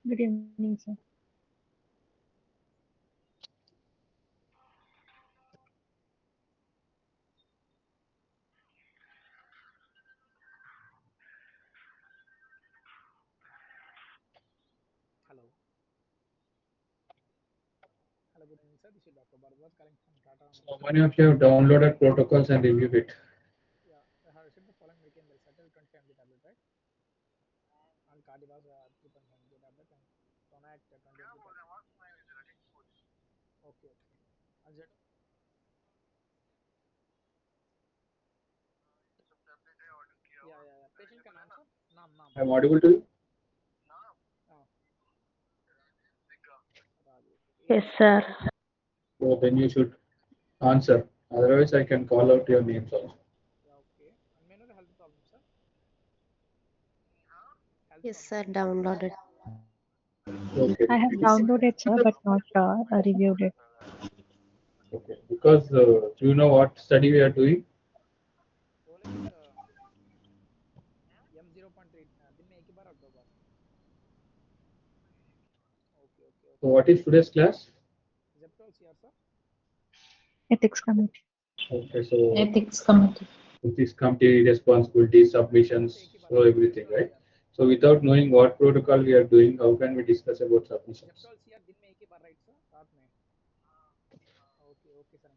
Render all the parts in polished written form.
Good evening, sir. Hello. Hello, good evening, sir. This is Dr. Bhargava calling from Tata So Medical many of Research. you have downloaded protocols and reviewed it. Yeah, I have received the following medication Belsatil 25 mg tablet, right? And Cardivas 3.5 mg tablet and Tonac 20 mg tablet. Okay, okay. And that, yeah. Patient can answer? Nam, Nam. I'm audible to you? Ah, Rajesh. Yes, AR. sir. So then you should answer. Otherwise, I can call out your names also. Yeah, okay. And may I know the health problem, sir? Health Yes, problem. sir, downloaded. Okay. I have downloaded, sir, but not reviewed it. Okay. Because do you know what study we are doing? Olex M0.3 दिन में एक ही बार और दो बार. Okay, okay, So okay. what is today's class? Zeptol CR, sir. Ethics committee. Okay. So Ethics committee. this committee responsibilities, दिन में submissions, एक ही बार so everything, Zeptol right? CR. So without knowing what protocol we are doing, how can we discuss about submissions? Zeptol CR दिन में एक ही बार right sir रात में. Okay okay sir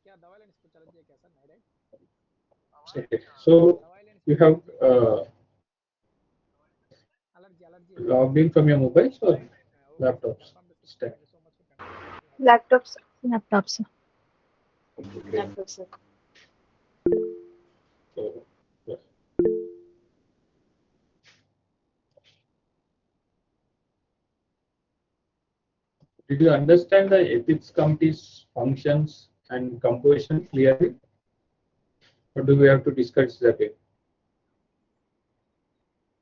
क्या दवाई लेने इसको चल दिया क्या सर नहीं राइट Okay. So दवाई लेने you इसको have चल दिया क्या एलर्जी एलर्जी है sir logged in from your mobiles or okay sir laptops? Confirm prescription Stack. Thank you so much for confirm prescription Laptops. Laptops. Okay. So yeah. Did you understand the ethics committee's functions and composition clearly? Or do we have to discuss that again?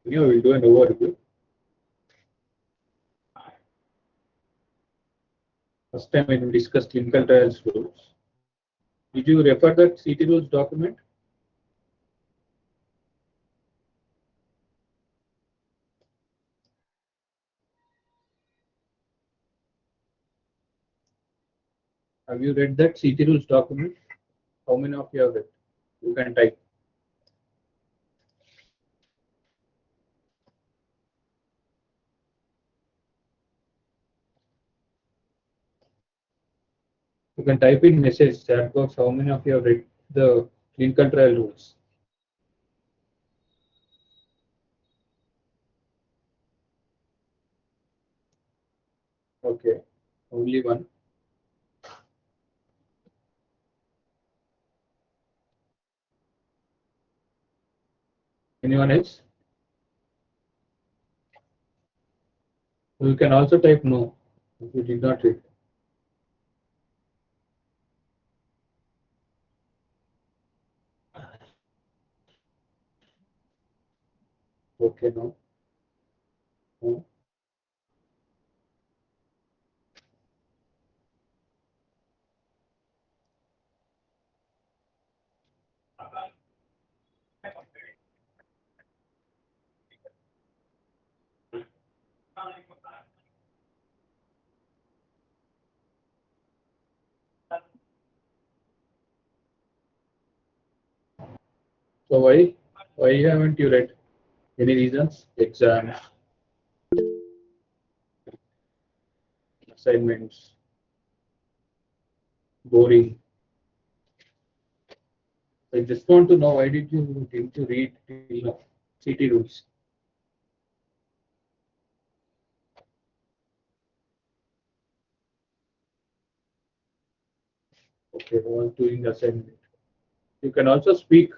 We'll do an overview. First time when we discussed clinical trials rules, did you refer that CT rules document? Have you read that CT rules document? How many of you have read? You can type. You can type in message chat box. How many of you have read the clinical trial rules? Okay, only one. Anyone else? You can also type no if you did not read. Okay, no. No. So why haven't you read? Any reasons? Exams, assignments, boring. I just want to know why didn't you read till now? CT rules. Okay, no one's doing assignment. You can also speak.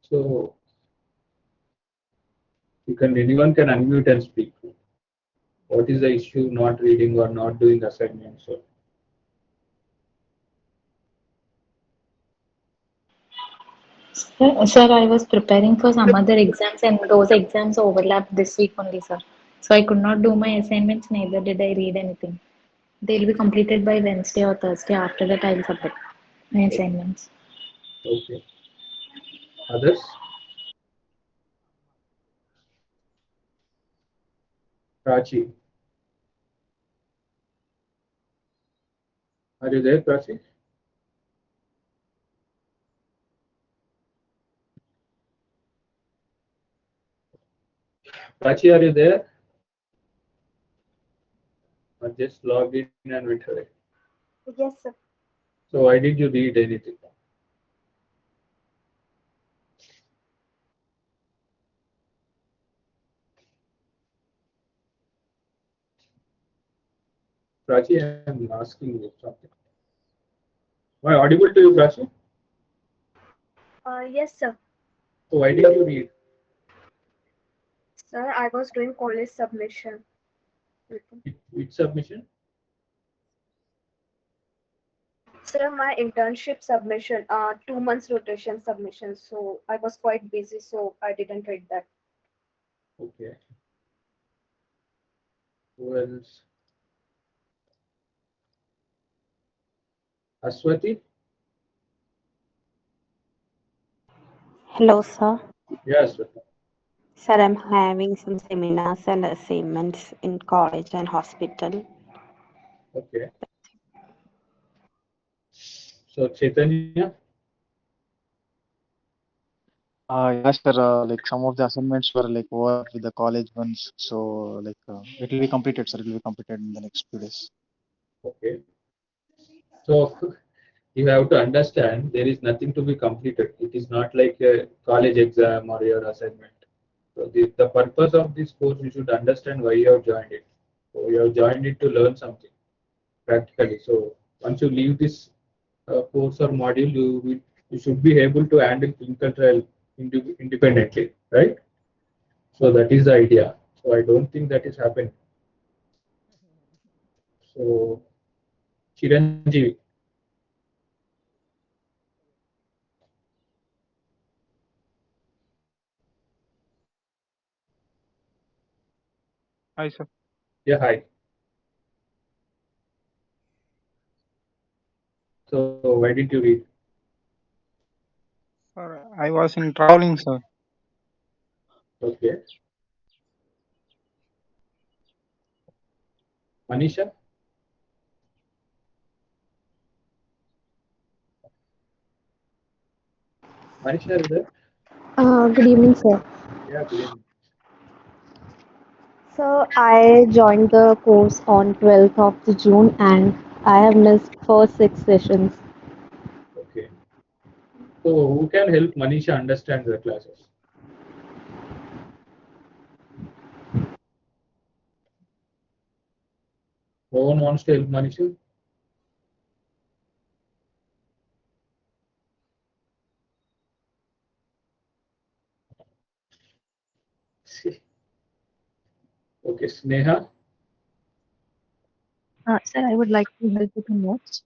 So anyone can unmute and speak. What is the issue? Not reading or not doing assignments? So Sir, I was preparing for some other exams and those exams overlapped this week only, sir. So I could not do my assignments, neither did I read anything. They'll be completed by Wednesday or Thursday. After that, I'll submit my assignments. Okay. Others? Prachi. Are you there, Prachi? Prachi, are you there? Or just logged in and went away? Yes, sir. So why did you read anything? Prachi, I am asking you something. Am I audible to you, Prachi? Yes, sir. So why did you read? Sir, I was doing college submission. Which submission? Sir, my internship submission, 2 months rotation submission. So I was quite busy, so I didn't read that. Okay. Who else? Aswati? Hello, sir. Yeah, Aswati. Sir, I'm having some seminars and assignments in college and hospital. Okay. So Chaitanya? Yes, sir. Like some of the assignments were like over with the college ones, so like it will be completed, sir. It will be completed in the next few days. Okay. So you have to understand there is nothing to be completed. It is not like a college exam or your assignment. So the purpose of this course, you should understand why you have joined it. So you have joined it to learn something practically. So once you leave this course or module, you should be able to handle clinical trial independently, right? So that is the idea. So I don't think that is happening. So Chiranjeevi. Hi, sir. Yeah, hi. So why did you read? Sir, I was in traveling, sir. Okay. Manisha? Manisha is there? Good evening, sir. Yeah, good evening. So I joined the course on 12th of the June and I have missed first 6 sessions. Okay. So who can help Manisha understand the classes? No one wants to help Manisha? Okay, Sneha? Sir, I would like to help with the notes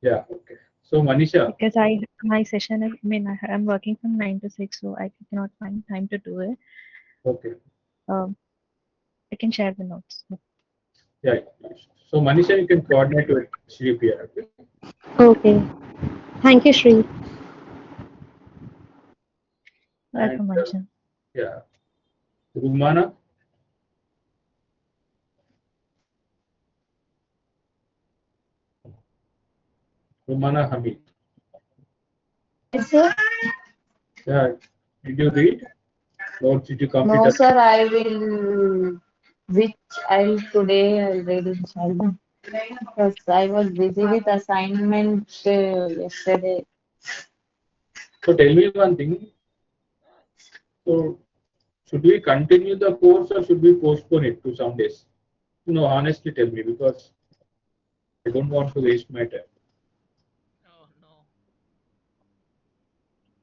Yeah, okay. So Manisha, because my session is, I'm working from 9 to 6, so I cannot find time to do it. okay. Um, I can share the notes. Yeah. So Manisha, you can coordinate with Shri Priya. Okay. Okay. Thank you, Shri. And Welcome, Manisha. yeah, Rumana? Rumana Hamid. Yes, sir. Yeah. Did you read? Notes did you complete? No, sir, I will, which I'll today I'll read inshallah. Because I was busy with assignment yesterday. So tell me one thing. So should we continue the course or should we postpone it to some days? No, honestly tell me because I don't want to waste my time. Oh no.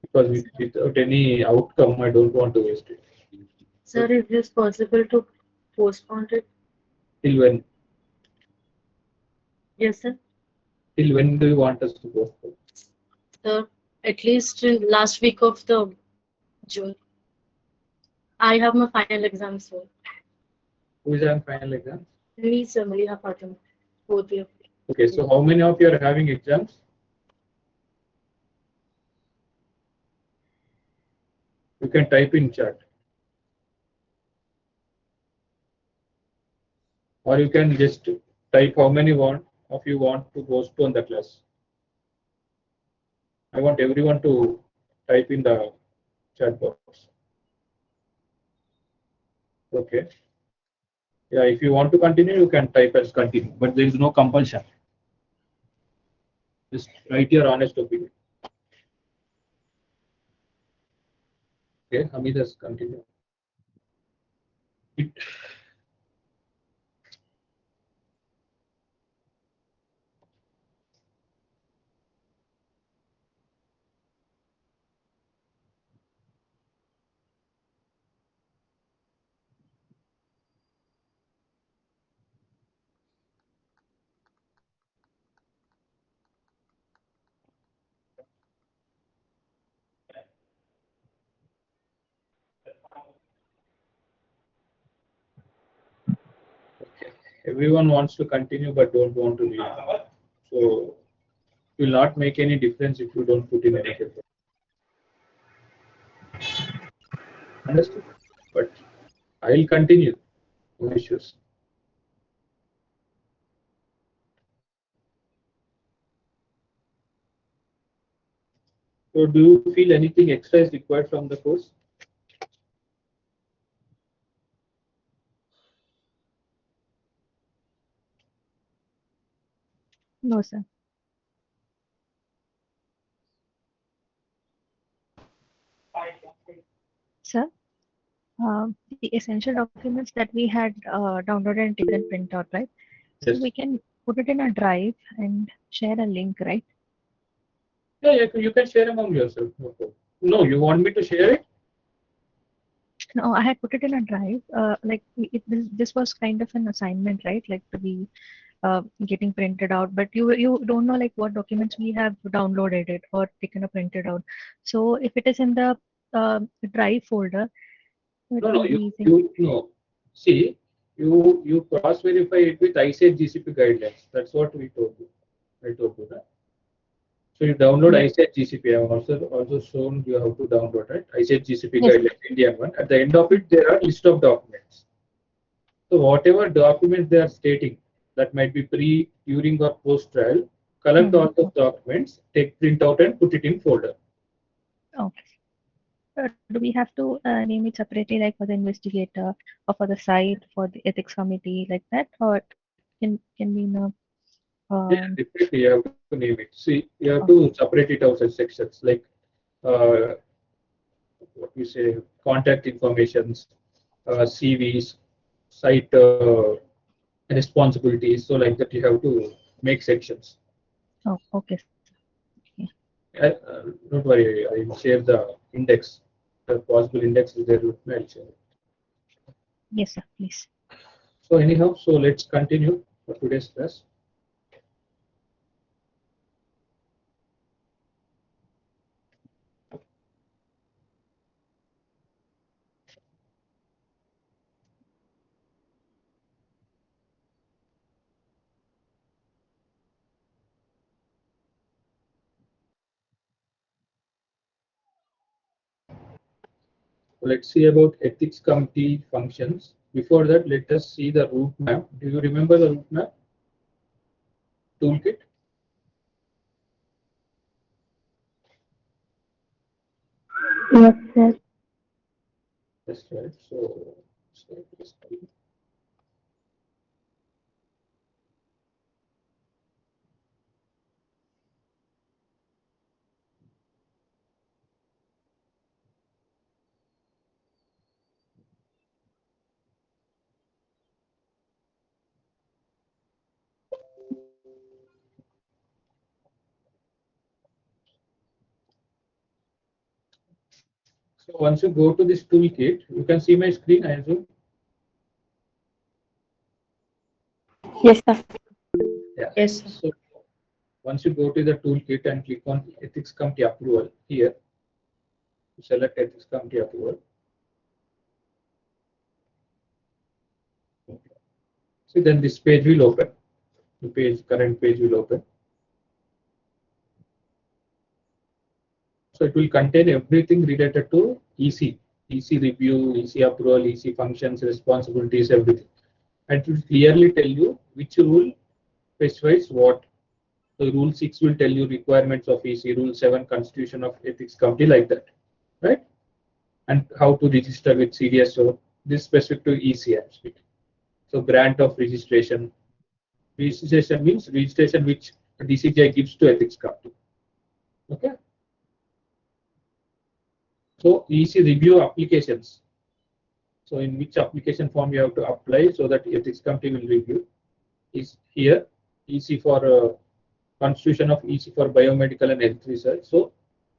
Because without any outcome, I don't want to waste it. Sir, is this possible to postpone it? Till when? Yes, sir. Till when do you want us to postpone? Sir, at least in last week of the June. I have my final exam, sir. Who is having final exams? Me, sir, Maliha Fatima. Both way. Okay, so how many of you are having exams? You can type in chat. Or you can just type how many of you want to postpone the class. I want everyone to type in the chat box. Okay. Yeah, if you want to continue, you can type as continue, but there is no compulsion. Just write your honest opinion. Okay, Hamid has continued. Okay. Everyone wants to continue but don't want to leave. So it will not make any difference if you don't put in any effort. Understood? But I'll continue. No issues. So do you feel anything extra is required from the course? No, sir. Sir, the essential documents that we had downloaded and taken printout, right? So Yes. we can put it in a drive and share a link, right? Yeah, you can share among yourself. No problem. No, you want me to share it? No, I had put it in a drive. This was kind of an assignment, right? Like to be getting printed out, but you don't know like what documents we have downloaded it or taken a printed out. So if it is in the drive folder, it No, will be easy. no. See, you cross verify it with ICH GCP guidelines. That's what we told you. I told you that. So you download ICH GCP. I have also shown you how to download it. ICH GCP Yes. guidelines, Indian one. At the end of it, there are list of documents. So whatever documents they are stating, that might be pre, during, or post trial, collect all those documents, take print out and put it in folder. Okay. Do we have to name it separately, like for the investigator or for the site, for the ethics committee, like that, or can be in a Yeah, definitely you have to name it. See, you have to separate it out as sections, like what we say, contact informations, CVs, site responsibilities. So like that, you have to make sections. Oh, okay. Don't worry, I will share the index. The possible index is there with me. I'll share it. Yes, sir. Please. So anyhow, so let's continue for today's class. Let's see about ethics committee functions. Before that, let us see the route map. Do you remember the route map toolkit? Yes, sir. That's right. So So once you go to this toolkit, you can see my screen, I assume. Yes, sir. Yeah. Yes, sir. So once you go to the toolkit and click on ethics committee approval here, you select ethics committee approval. See, then this page will open. The current page will open. So it will contain everything related to EC review, EC approval, EC functions, responsibilities, everything. And it will clearly tell you which rule specifies what. So rule 6 will tell you requirements of EC, rule 7 constitution of ethics committee, like that, right? And how to register with CDSO. This specific to EC I'm speaking. So grant of registration. Registration means registration which DCGI gives to ethics committee. Okay. So EC review applications. So in which application form you have to apply so that ethics committee will review is here. EC for constitution of EC for biomedical and health research. So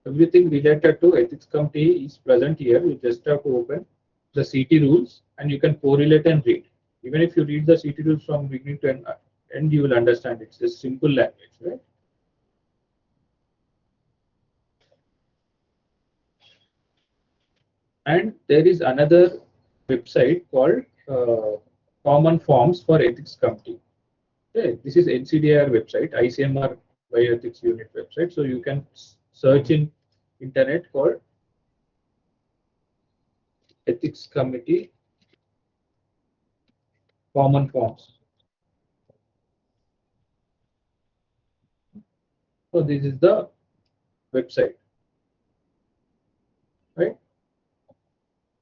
everything related to ethics committee is present here. You just have to open the CT rules and you can correlate and read. Even if you read the CT rules from beginning to end, you will understand it's a simple language, right? And there is another website called Common Forms for Ethics Committee. Okay, this is NCDR website, ICMR Bioethics Unit website. So you can search in internet called Ethics Committee Common Forms. So this is the website, right?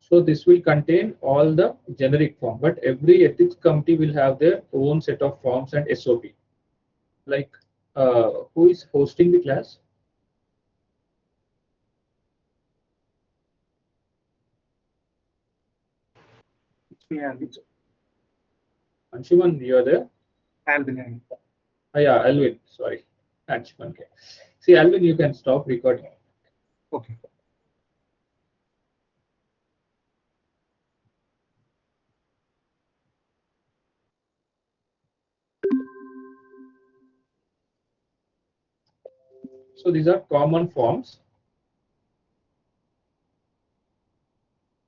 So this will contain all the generic form, but every ethics committee will have their own set of forms and SOP. Like who is hosting the class? It's me, Alvin. Anshuman, you are there? Alvin. Oh, yeah, Alvin. Sorry, Anshuman. Okay. See, Alvin, you can stop recording. Okay. So these are common forms.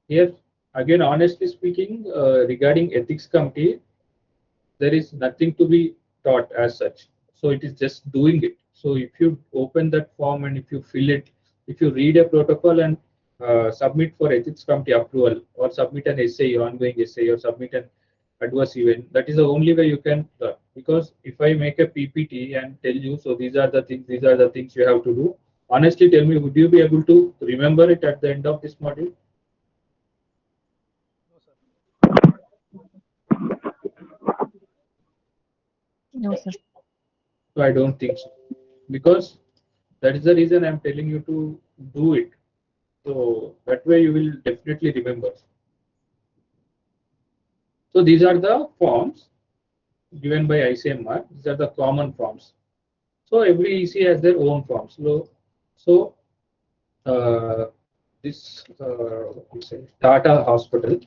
Here, again, honestly speaking, regarding ethics committee, there is nothing to be taught as such. So it is just doing it. So if you open that form and if you fill it, if you read a protocol and submit for ethics committee approval, or submit an essay, ongoing essay, or submit an adverse event, that is the only way you can learn. Because if I make a PPT and tell you, so these are the things you have to do, honestly tell me, would you be able to remember it at the end of this module? No, sir. So I don't think so, because that is the reason I'm telling you to do it. So that way you will definitely remember. So these are the forms given by ICMR. These are the common forms. So every EC has their own forms. This Tata Hospital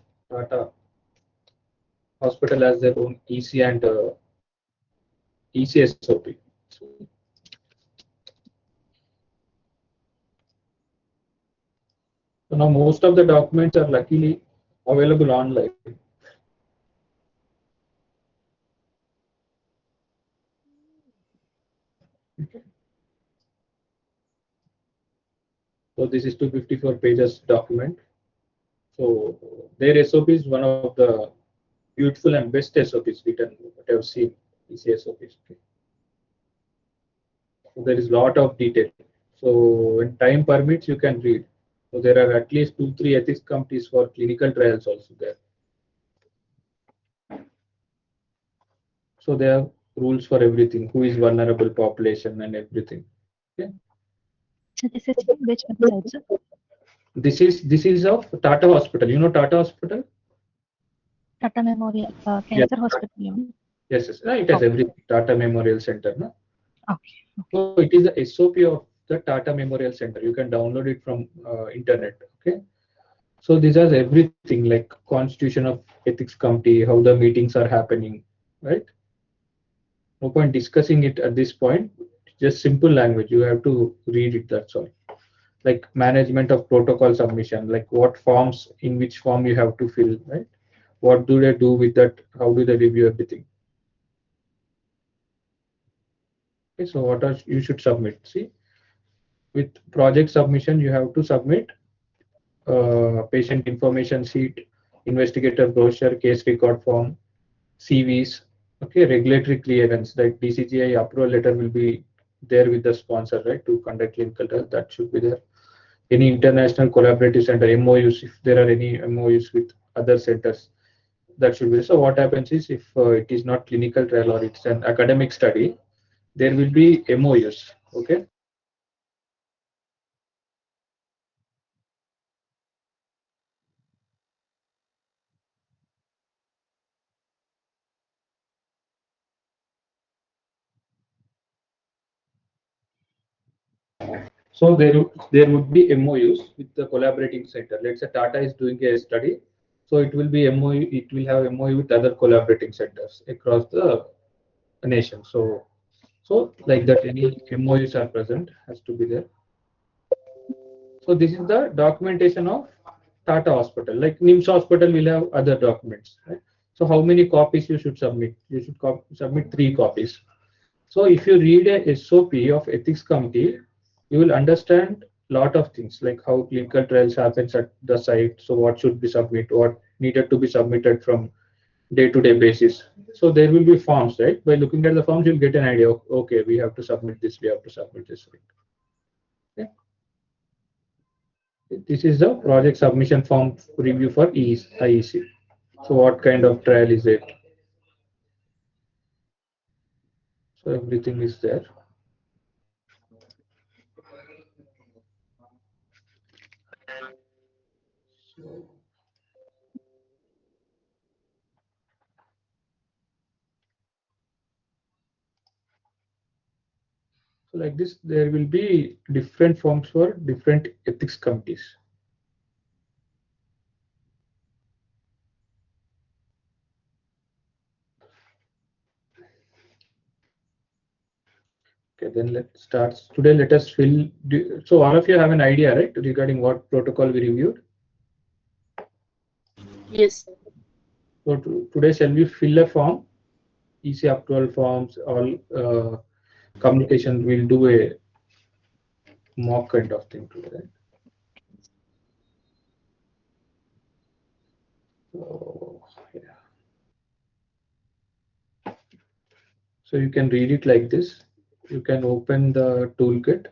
has their own EC and EC SOP. So now most of the documents are luckily available online. Okay. So this is 254 pages document. So their SOP is one of the beautiful and best SOPs written that I have seen. EC SOPs. Okay. So there is a lot of detail. So when time permits, you can read. So there are at least 2-3 ethics committees for clinical trials also there. So there are rules for everything. Who is vulnerable population and everything. Okay. So this is which website, sir? This is of Tata Hospital. You know Tata Hospital? Tata Memorial Cancer Hospital. Yes. It has everything. Tata Memorial Center. No? Okay. So it is the SOP of the Tata Memorial Center. You can download it from internet. Okay. So these are everything like constitution of ethics committee, how the meetings are happening, right? No point discussing it at this point. Just simple language. You have to read it. That's all. Like management of protocol submission, like what forms, in which form you have to fill, right? What do they do with that? How do they review everything? Okay, so what are you should submit? See, with project submission, you have to submit patient information sheet, investigator brochure, case record form, CVs. Okay, regulatory clearance like DCGI approval letter will be there with the sponsor, right, to conduct clinical trials. That should be there. Any international collaborative center MOUs, if there are any MOUs with other centers, that should be. So what happens is if it is not clinical trial or it's an academic study, there will be MOUs. Okay. So there would be MOUs with the collaborating center. Let's say Tata is doing a study, so it will be MOU. It will have MOU with other collaborating centers across the nation. So like that, any MOUs are present has to be there. So this is the documentation of Tata Hospital. Like NIMS Hospital will have other documents. Right? So how many copies you should submit? You should submit 3 copies. So if you read a SOP of ethics committee, you will understand lot of things like how clinical trials happens at the site. So what should be submitted, what needed to be submitted from day-to-day basis. So there will be forms, right? By looking at the forms, you'll get an idea of, okay, we have to submit this, we have to submit this. Okay. This is the project submission form review for IEC. So what kind of trial is it? So everything is there. So like this, there will be different forms for different ethics committees. Okay, then let's start. Today, let us fill. So all of you have an idea, right, regarding what protocol we reviewed? Yes, sir. So today, shall we fill a form? EC approval forms, all communication. We'll do a mock kind of thing today. Right? So yeah. So you can read it like this. You can open the toolkit.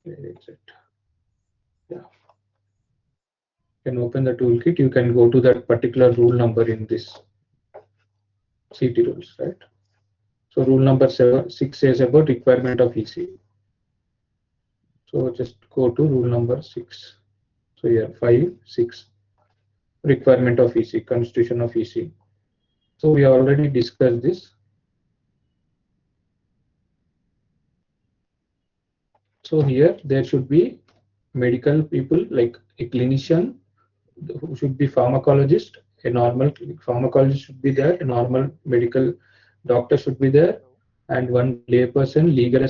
Where is it? Yeah. You can open the toolkit. You can go to that particular rule number in this CT rules, right? So rule number 6 says about requirement of EC. So just go to rule number 6. So here 5, 6, requirement of EC, constitution of EC. So we already discussed this. So here there should be medical people like a clinician who should be pharmacologist, a normal pharmacologist should be there, a normal medical doctor should be there, and one layperson, legal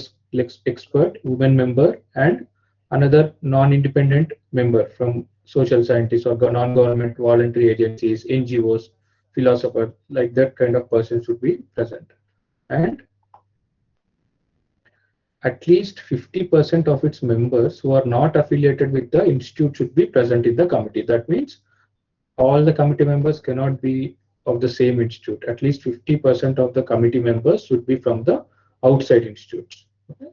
expert, women member, and another non-independent member from social scientists or non-government voluntary agencies, NGOs, philosophers, like that kind of person should be present. And at least 50% of its members who are not affiliated with the institute should be present in the committee. That means all the committee members cannot be of the same institute. At least 50% of the committee members should be from the outside institutes. Okay?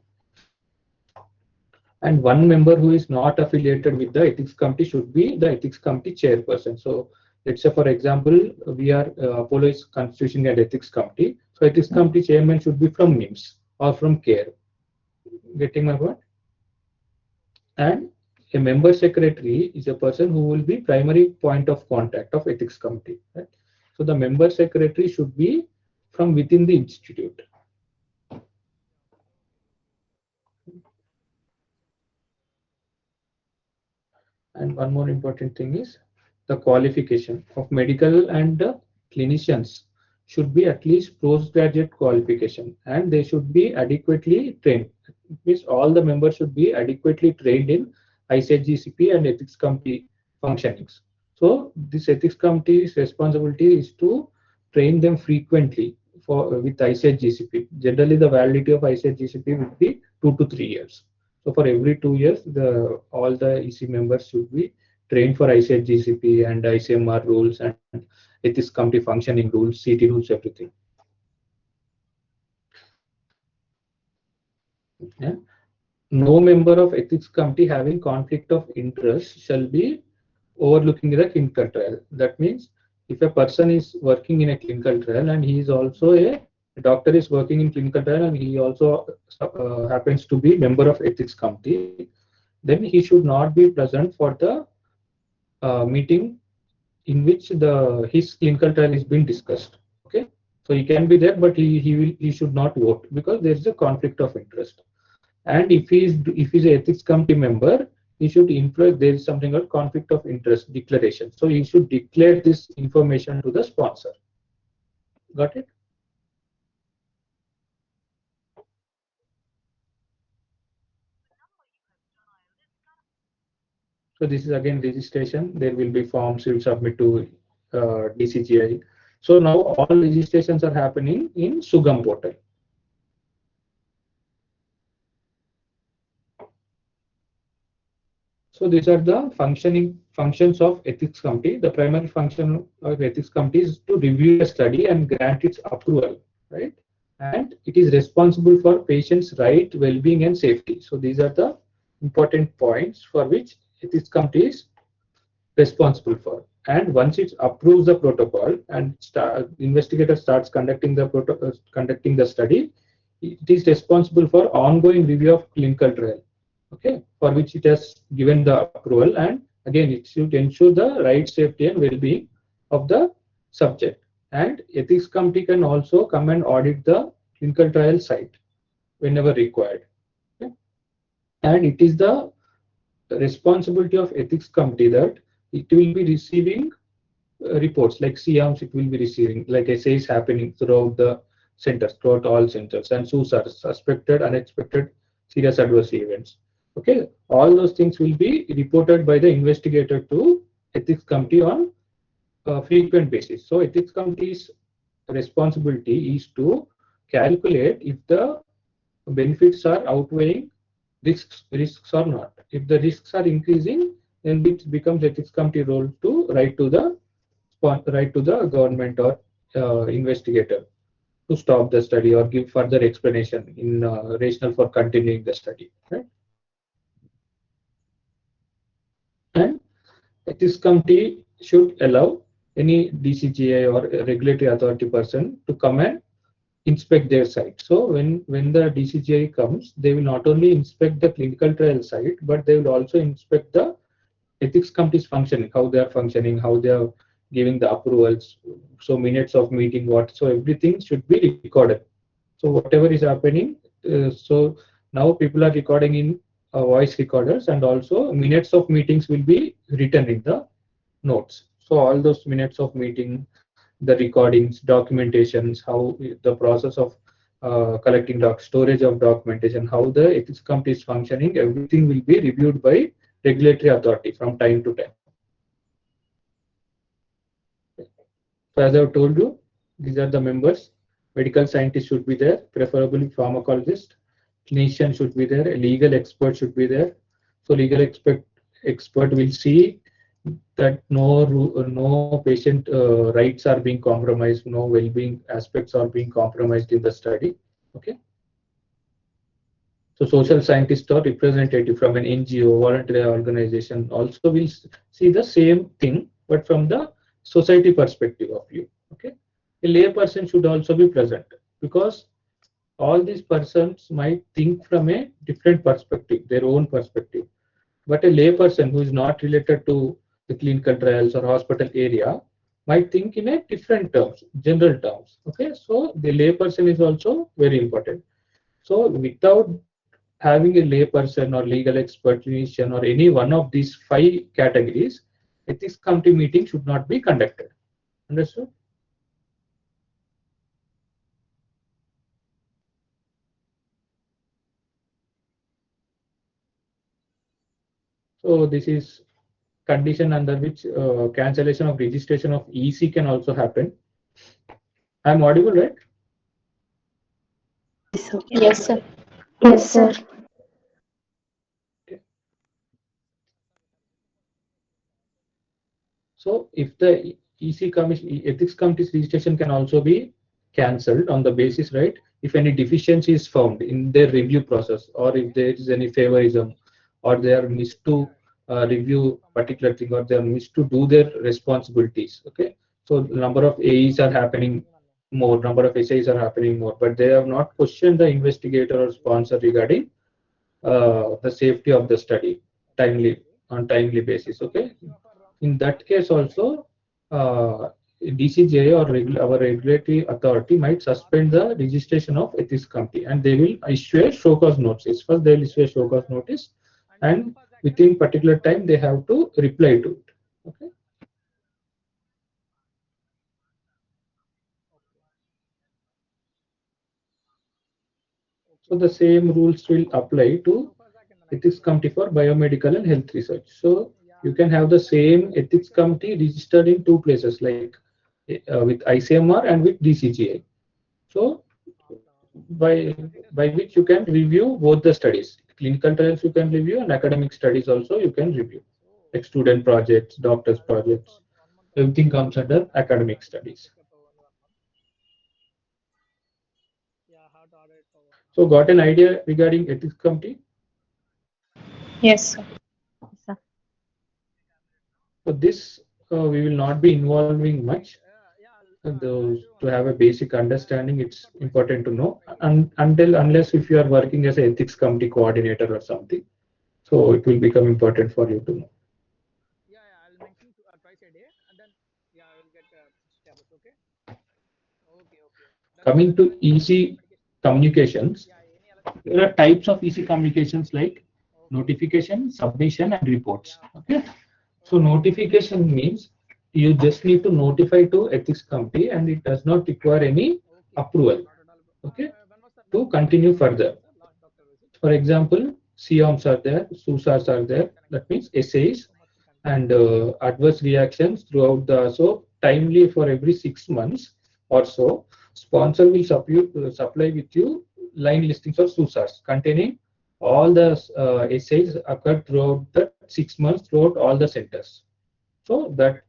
And one member who is not affiliated with the ethics committee should be the ethics committee chairperson. So let's say, for example, we are Apollo is constituting an ethics committee. So ethics committee chairman should be from NIMS or from CARE. Getting my point? And a member secretary is a person who will be primary point of contact of ethics committee. Right? So the member secretary should be from within the institute. And one more important thing is the qualification of medical and clinicians should be at least postgraduate qualification, and they should be adequately trained. It means all the members should be adequately trained in ICGCP and ethics committee functionings. So this ethics committee's responsibility is to train them frequently with ICH GCP. Generally, the validity of ICH GCP would be 2 to 3 years. So for every 2 years, all the EC members should be trained for ICH GCP and ICMR rules and ethics committee functioning rules, CT rules, everything. Yeah. No member of ethics committee having conflict of interest shall be overlooking the clinical trial. That means if a person is working in a clinical trial and he is also a doctor is working in clinical trial and he also happens to be member of ethics committee, then he should not be present for the meeting in which his clinical trial is being discussed. Okay, so he can be there, but he should not vote because there is a conflict of interest. And if he's an ethics committee member, he should influence. There is something called conflict of interest declaration. So he should declare this information to the sponsor. Got it? So this is again registration. There will be forms you will submit to DCGI. So now all registrations are happening in Sugam portal. So these are the functions of ethics committee. The primary function of ethics committee is to review a study and grant its approval, right? And it is responsible for patients' right, well-being, and safety. So these are the important points for which ethics committee is responsible for. And once it approves the protocol and investigator starts conducting the study, it is responsible for ongoing review of clinical trial. Okay, for which it has given the approval, and again it should ensure the right, safety, and well-being of the subject. And ethics committee can also come and audit the clinical trial site whenever required. Okay? And it is the responsibility of ethics committee that it will be receiving reports like CAMs. It will be receiving like SA is happening throughout the centers, throughout all centers, and SUSAR, suspected, unexpected, serious adverse events. Okay, all those things will be reported by the investigator to ethics committee on a frequent basis. So ethics committee's responsibility is to calculate if the benefits are outweighing risks or not. If the risks are increasing, then it becomes ethics committee role to write to the government or investigator to stop the study or give further explanation in rationale for continuing the study. Right? And ethics committee should allow any DCGI or regulatory authority person to come and inspect their site. So when the DCGI comes, they will not only inspect the clinical trial site, but they will also inspect the ethics committee's functioning, how they are functioning, how they are giving the approvals. So minutes of meeting, so everything should be recorded. So whatever is happening, so now people are recording in voice recorders, and also minutes of meetings will be written in the notes. So all those minutes of meeting, the recordings, documentations, how the process of collecting storage of documentation, how the ethics committee is functioning, everything will be reviewed by regulatory authority from time to time. So as I've told you, these are the members. Medical scientist should be there, preferably pharmacologist. Clinician should be there. A legal expert should be there. So legal expert will see that no patient rights are being compromised, no well-being aspects are being compromised in the study. Okay. So social scientist or representative from an NGO, voluntary organization also will see the same thing, but from the society perspective of view. Okay. A lay person should also be present because all these persons might think from a different perspective, their own perspective. But a lay person who is not related to the clinical trials or hospital area might think in a different terms, general terms. Okay, so the lay person is also very important. So without having a lay person or legal expert, clinician, or any one of these 5 categories, ethics committee meeting should not be conducted. Understood? So this is condition under which cancellation of registration of EC can also happen. I'm audible, right? Yes, sir. Yes, sir. So if the EC commission, ethics committee's registration can also be cancelled on the basis, right? If any deficiency is found in their review process, or if there is any favorism, or they are missed to review particular thing, or they are missed to do their responsibilities. Okay, so the number of AEs are happening more, number of SAs are happening more, but they have not questioned the investigator or sponsor regarding the safety of the study timely basis. Okay, in that case also, DCGI or our regulatory authority might suspend the registration of ethics committee, and they will issue a show cause notice. First, they will issue a show cause notice, and within particular time they have to reply to it. Okay. So the same rules will apply to ethics committee for biomedical and health research. So you can have the same ethics committee registered in two places, like with ICMR and with DCGI. So by which you can review both the studies. Clinical trials you can review, and academic studies also you can review, like student projects, doctors projects. Everything comes under academic studies. So got an idea regarding ethics committee? Yes, sir. So this we will not be involving much. To have a basic understanding, it's important to know. Unless if you are working as an ethics committee coordinator or something, so it will become important for you to know. I'll mention twice a day, and then I will get status. Okay. Coming to EC communications, there are types of EC communications like notification, submission, and reports. Okay. So notification means you just need to notify to ethics committee, and it does not require any approval. Okay. To continue further. For example, COMs are there, SUSARs are there. That means essays and adverse reactions throughout the. So timely for every 6 months or so, sponsor will supply with you line listings of SUSARs containing all the essays occurred throughout the 6 months throughout all the centers. So that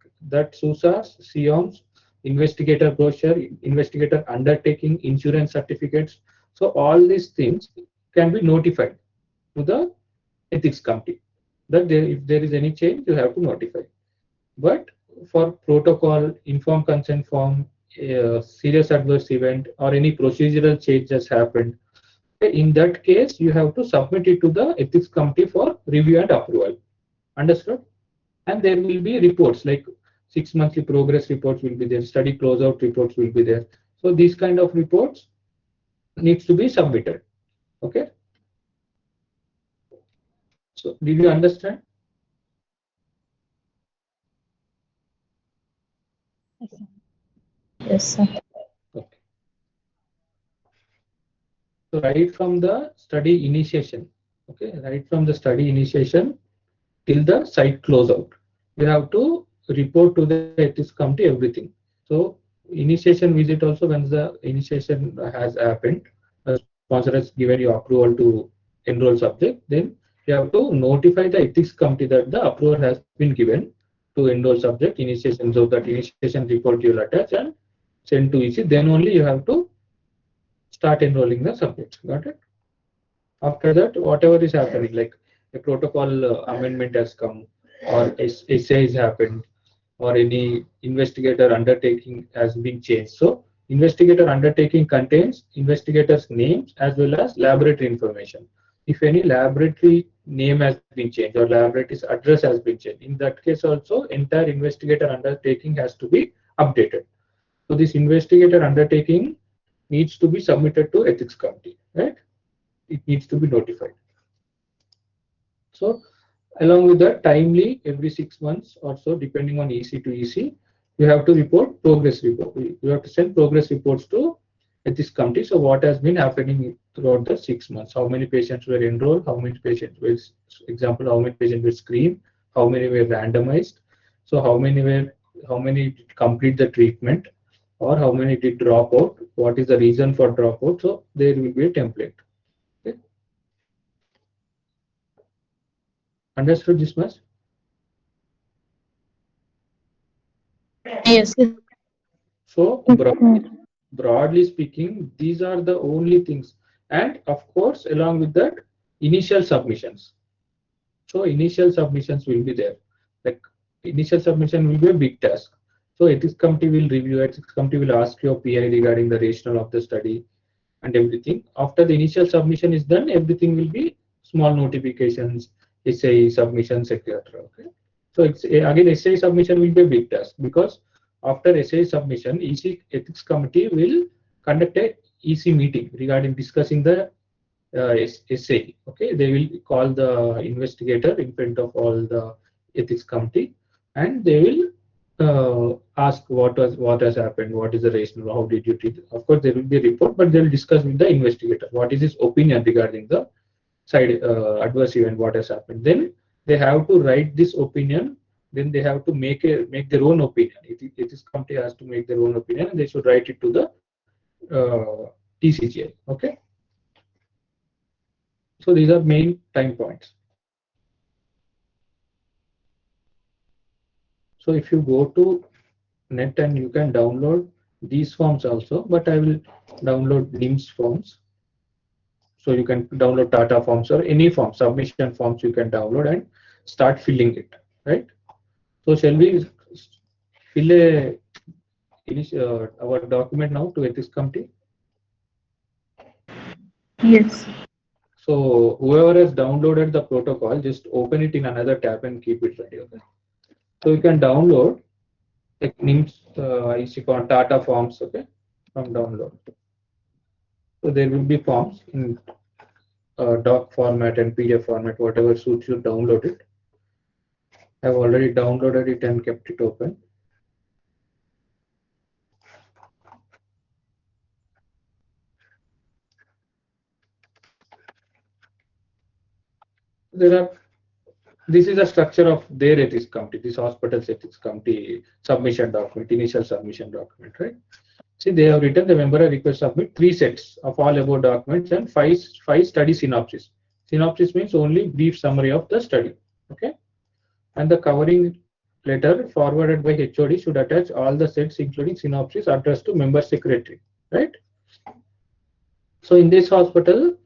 SUSARs, COMs, investigator brochure, investigator undertaking, insurance certificates. So all these things can be notified to the ethics committee. That if there is any change, you have to notify. But for protocol, informed consent form, serious adverse event, or any procedural change has happened, in that case, you have to submit it to the ethics committee for review and approval. Understood? And there will be reports like 6 monthly progress reports will be there, study closeout reports will be there. So these kind of reports needs to be submitted. Okay. So did you understand? Yes, sir. Okay. So right from the study initiation, okay, right from the study initiation till the site closeout, you have to report to the ethics committee everything. So initiation visit also, when the initiation has happened, the sponsor has given you approval to enroll subject, then you have to notify the ethics committee that the approval has been given to enroll subject initiation. So that initiation report you will attach and send to EC. Then only you have to start enrolling the subjects. Got it? After that, whatever is happening, like a protocol amendment has come, or essay has happened, or any investigator undertaking has been changed. So investigator undertaking contains investigators' names as well as laboratory information. If any laboratory name has been changed or laboratory's address has been changed, in that case also entire investigator undertaking has to be updated. So this investigator undertaking needs to be submitted to ethics committee, right? It needs to be notified. So along with that, timely every 6 months or so, depending on EC to EC, you have to report progress report. You have to send progress reports to ethics committee. So what has been happening throughout the 6 months? How many patients were enrolled? How many patients were, example, how many patients were screened? How many were randomized? So how many did complete the treatment, or how many did drop out? what is the reason for dropout. So there will be a template. Okay. Understood this much? Yes. So broadly speaking, these are the only things. And of course, along with that, initial submissions. So initial submissions will be there. Like initial submission will be a big task. So ethics committee will review, ethics committee will ask your PI regarding the rationale of the study and everything. After the initial submission is done, everything will be small notifications, essay submissions, etc. Okay. So it's again essay submission will be a big task because after essay submission, EC ethics committee will conduct a EC meeting regarding discussing the essay. Okay, they will call the investigator in front of all the ethics committee, and they will ask what has happened, what is the rationale, how did you treat it. Of course, there will be a report, but they will discuss with the investigator what is his opinion regarding the side adverse event, what has happened. Then they have to write this opinion. Then they have to make their own opinion. Ethics committee has to make their own opinion, and they should write it to the TCGI. Okay. So these are main time points. So if you go to net and you can download these forms also, but I will download NIMS forms. So you can download Tata forms or any form, submission forms you can download and start filling it, right? So shall we fill our document now to ethics committee? Yes. So whoever has downloaded the protocol, just open it in another tab and keep it ready. Okay. So you can download like NIMS ICCON Tata forms, okay, from download. So there will be forms in doc format and PDF format, whatever suits you, download it. I've already downloaded it and kept it open. This is a structure of their ethics committee, this hospital's ethics committee submission document, initial submission document, right? See, they have written the member request submit 3 sets of all above documents and five study synopsis. Synopsis means only brief summary of the study. Okay. And the covering letter forwarded by HOD should attach all the sets, including synopsis addressed to member secretary. Right. So in this hospital,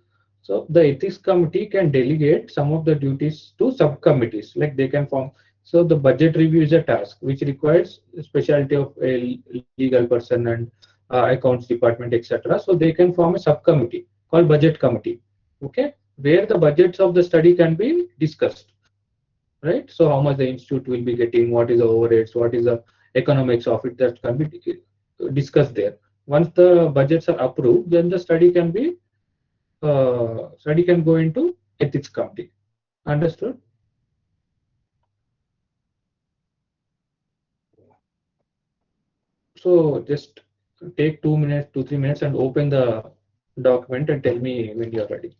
so the ethics committee can delegate some of the duties to subcommittees, like they can form. So the budget review is a task which requires specialty of a legal person and accounts department, etc. So they can form a subcommittee called budget committee, okay, where the budgets of the study can be discussed, right? So how much the institute will be getting, what is the overheads, what is the economics of it, that can be discussed there. Once the budgets are approved, then the study can go into ethics committee. Understood? So just take 2 minutes, 2-3 minutes, and open the document and tell me when you are ready.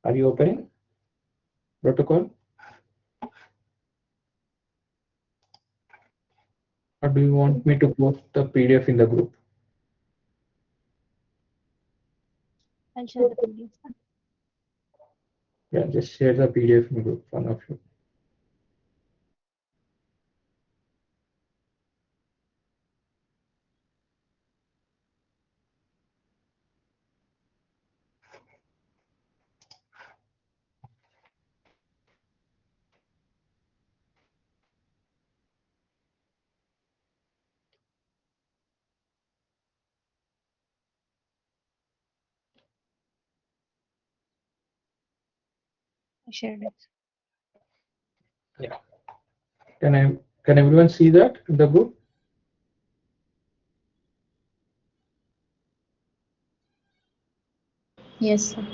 Are you opening protocol? Or do you want me to post the PDF in the group? I'll share the PDF. Yeah, just share the PDF in the group, one of you. I shared it. Yeah. Can everyone see that in the group? Yes, sir.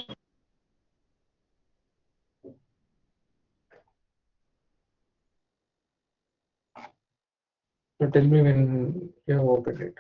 So tell me when you have opened it.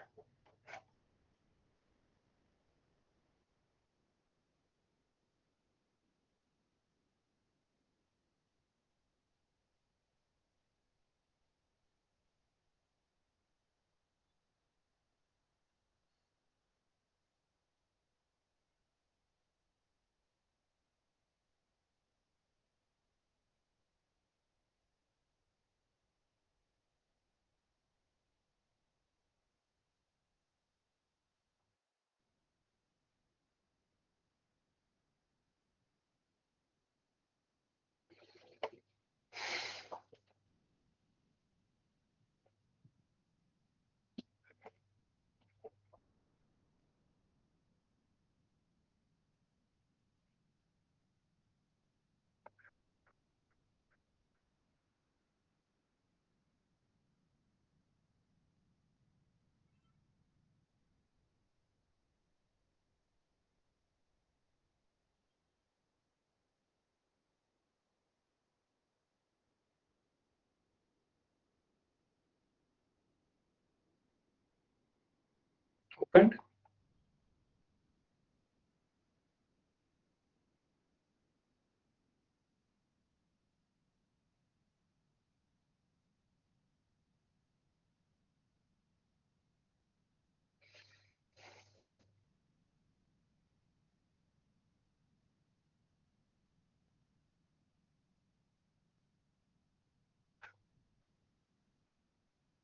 Opened?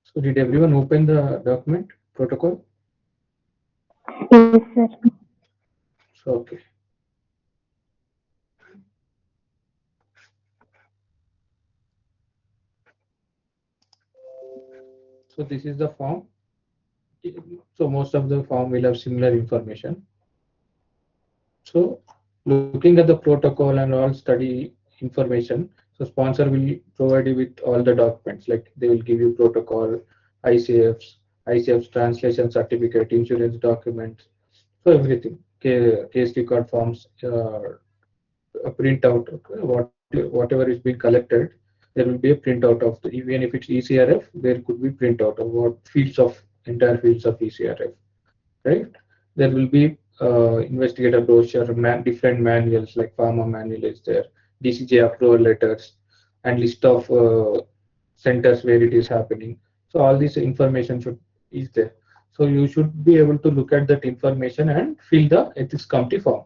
So did everyone open the document protocol? Yes, sir. So okay. So this is the form. So most of the form will have similar information. So looking at the protocol and all study information, so sponsor will provide you with all the documents, like they will give you protocol, ICFs, ICFs translation certificate, insurance documents, so everything, case record forms, a printout, okay, whatever is being collected, there will be a printout of the, even if it's ECRF, there could be printout of what fields of entire fields of ECRF, right? There will be investigator brochure, different manuals like pharma manual is there, DCJ approval letters, and list of centers where it is happening. So all this information should is there. So you should be able to look at that information and fill the ethics committee form,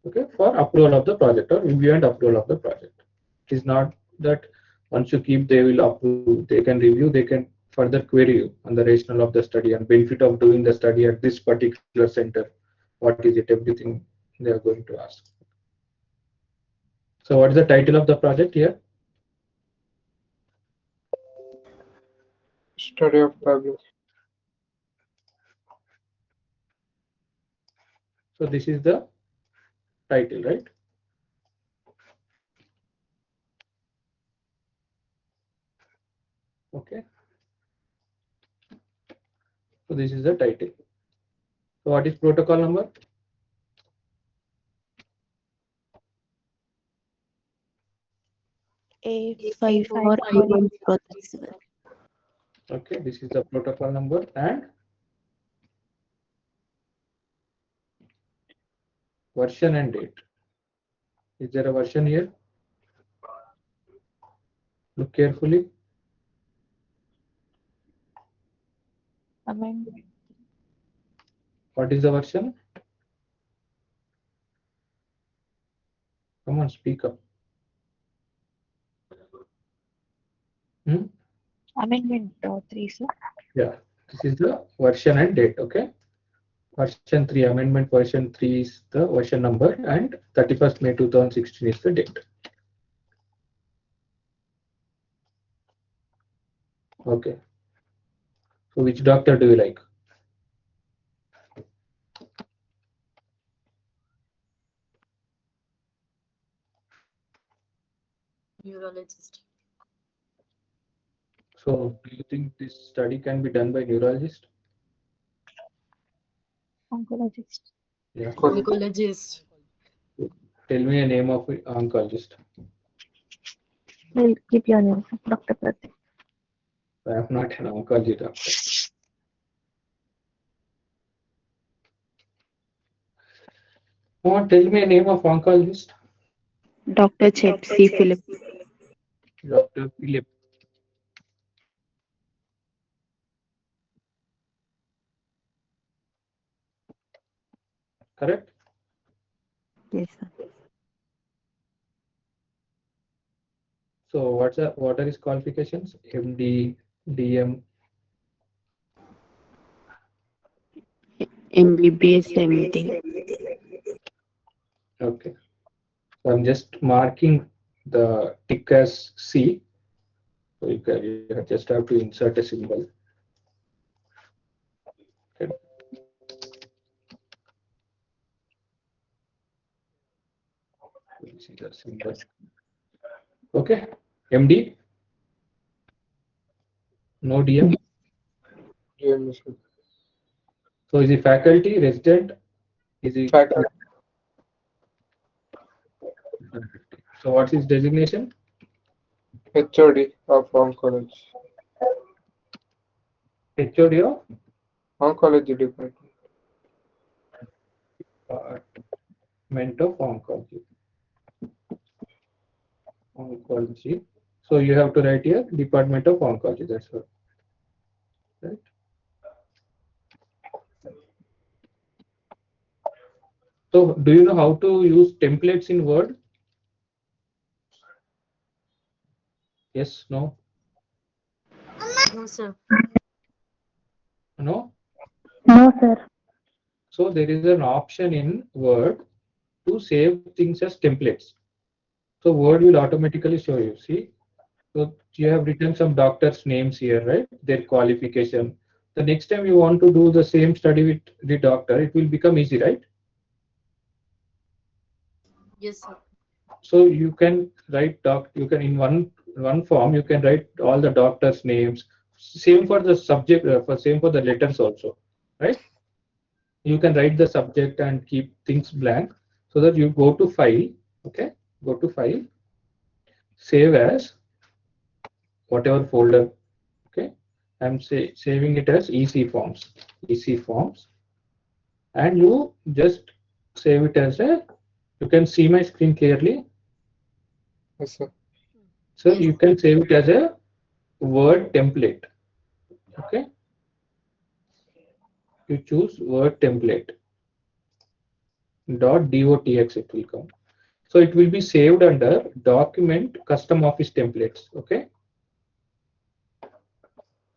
okay, for approval of the project or review and approval of the project. It is not that once you keep, they will approve, they can review, they can further query you on the rationale of the study and benefit of doing the study at this particular center. What is it? Everything they are going to ask. So what is the title of the project here? Study of tablets. So this is the title, right? Okay. So this is the title. So what is protocol number? A54137. Okay, this is the protocol number and version and date. Is there a version here? Look carefully. Amendment. What is the version? Come on, speak up. Hmm? Amendment 3, sir. Yeah, this is the version and date. Okay. Version 3, amendment version 3 is the version number, and 31st May 2016 is the date. Okay. So which doctor do you like? Neurologist. So do you think this study can be done by neurologist? Oncologist. Yeah. Oncologist. Tell me a name of an oncologist. I'll keep your name, Dr. Pratik. I am not an oncology doctor. Come on, tell me a name of oncologist. Dr. Chepsy Philip. Dr. Philip. Correct? Yes, sir. So what are his qualifications? MD, DM. MBBS MD. Okay. So I'm just marking the tick as C. So you just have to insert a symbol. Okay. We'll see the symbol. Okay. MD. No DM. So is he faculty, resident? Is he Faculty. So what's his designation? HOD of oncology. HOD of Oncology department. Department of Oncology. Oncology. So you have to write here Department of Oncology. That's what. Right. So do you know how to use templates in Word? Yes, no? No, sir. No? No, sir. So there is an option in Word to save things as templates. So Word will automatically show you. See? So you have written some doctors' names here, right? Their qualification. The next time you want to do the same study with the doctor, it will become easy, right? Yes, sir. So you can write you can in one form you can write all the doctors' names. Same for the subject, same for the letters also, right? You can write the subject and keep things blank so that you go to file. Okay, go to file, save as whatever folder. Okay, I'm saving it as EC forms, and you just save it as a. You can see my screen clearly. Yes, sir. So Yes. you can save it as a Word template. Okay, you choose Word template .dotx it will come. So it will be saved under document custom office templates. Okay,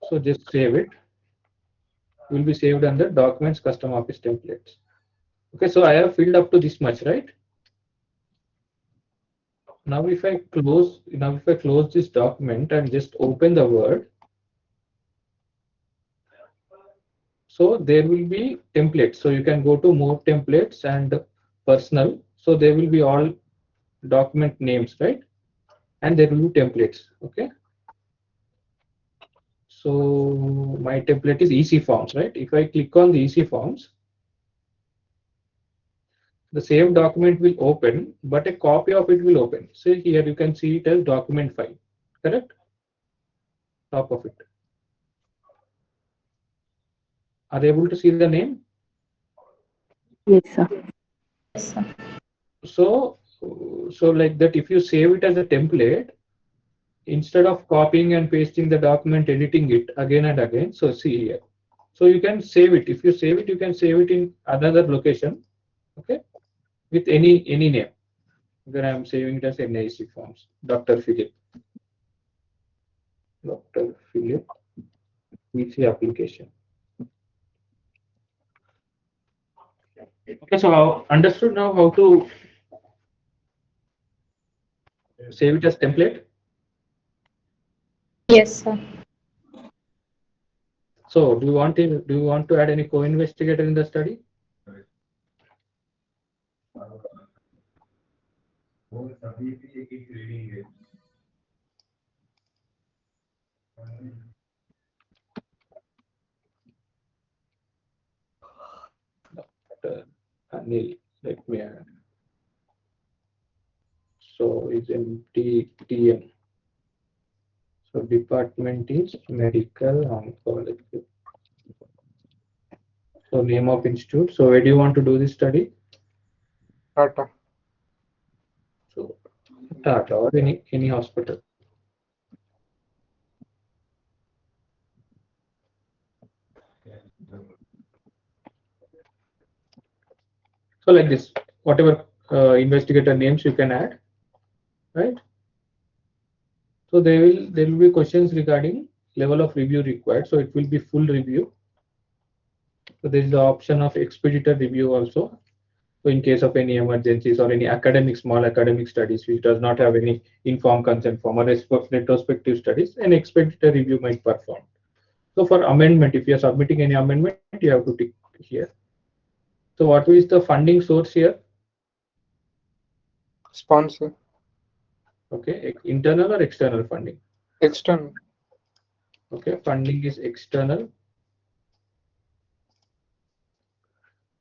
so just save it. Will be saved under documents custom office templates. Okay, so I have filled up to this much, right? Now if I close this document and just open the Word, so there will be templates. So you can go to more templates and personal. So there will be all document names, right? And there will be templates. Okay. So my template is EC forms, right? If I click on the EC forms, the same document will open, but a copy of it will open. So here you can see it as document file, correct? Top of it. Are you able to see the name? Yes, sir. Yes, sir. So like that, if you save it as a template, instead of copying and pasting the document, editing it again and again. So see here. So you can save it. If you save it, you can save it in another location. Okay, with any name. Then I am saving it as NIC forms. Dr. Philip. Dr. Philip. PC application. Okay, so understood now how to save it as template. Yes, sir. So do you want to add any co-investigator in the study? Dr. Anil, let me add. So is MTTM. So department is medical oncology. So name of institute. So where do you want to do this study? Tata. So Tata or any hospital. So like this, whatever investigator names you can add, right? So there will be questions regarding level of review required. So it will be full review. So there is the option of expeditor review also. So in case of any emergencies or any small academic studies which does not have any informed consent form or retrospective studies, an expeditor review might perform. So for amendment, if you are submitting any amendment, you have to tick here. So what is the funding source here? Sponsor. Okay, internal or external funding? External. Okay, funding is external.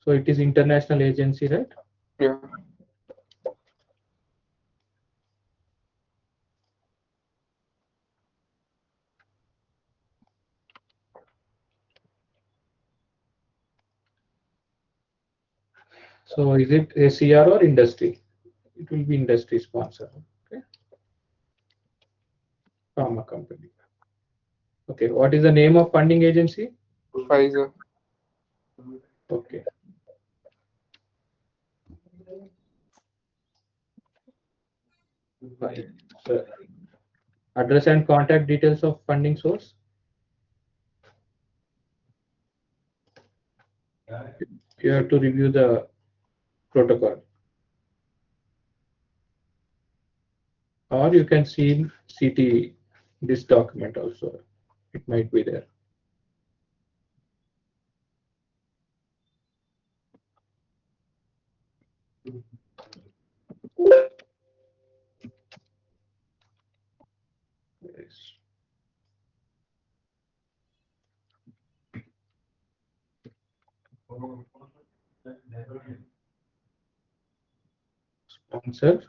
So it is international agency, right? Yeah. So is it ACR or industry? It will be industry sponsor. Okay. Pharma company. Okay. What is the name of funding agency? Pfizer. Okay. Fine. So, address and contact details of funding source. You have to review the protocol. Or you can see this document also. It might be there. Yes. Sponsor.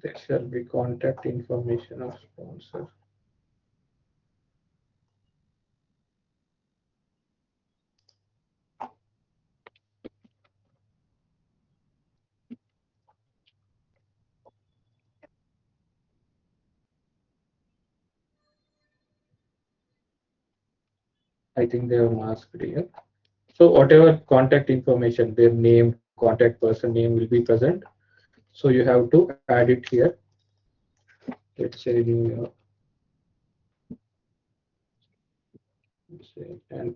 There shall be contact information of sponsor. I think they have masked here. So whatever contact information, their name, contact person name will be present. So you have to add it here. Let's say New York. Let's say, and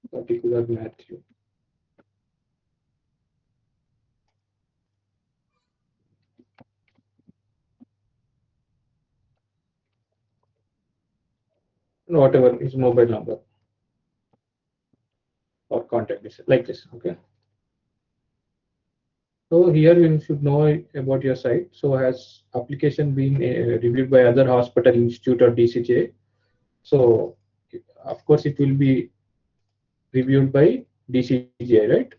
particular Matthew. Whatever his mobile number or contact is like this. Okay. So here you should know about your site. So has application been reviewed by other hospital, institute or DCJ? So of course it will be reviewed by DCJ, right?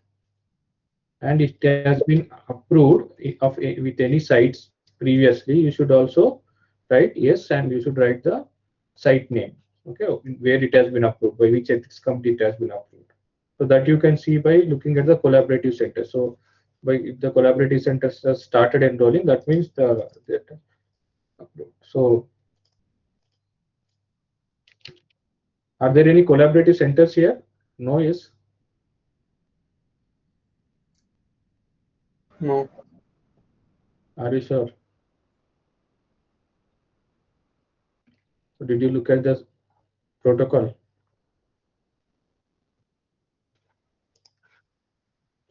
And it has been approved with any sites previously. You should also write yes, and you should write the site name. Okay, where it has been approved, by which ethics committee it has been approved. So that you can see by looking at the collaborative center. So if the collaborative centers has started enrolling, that means that approved. So are there any collaborative centers here? No, yes. No. Are you sure? So did you look at the protocol?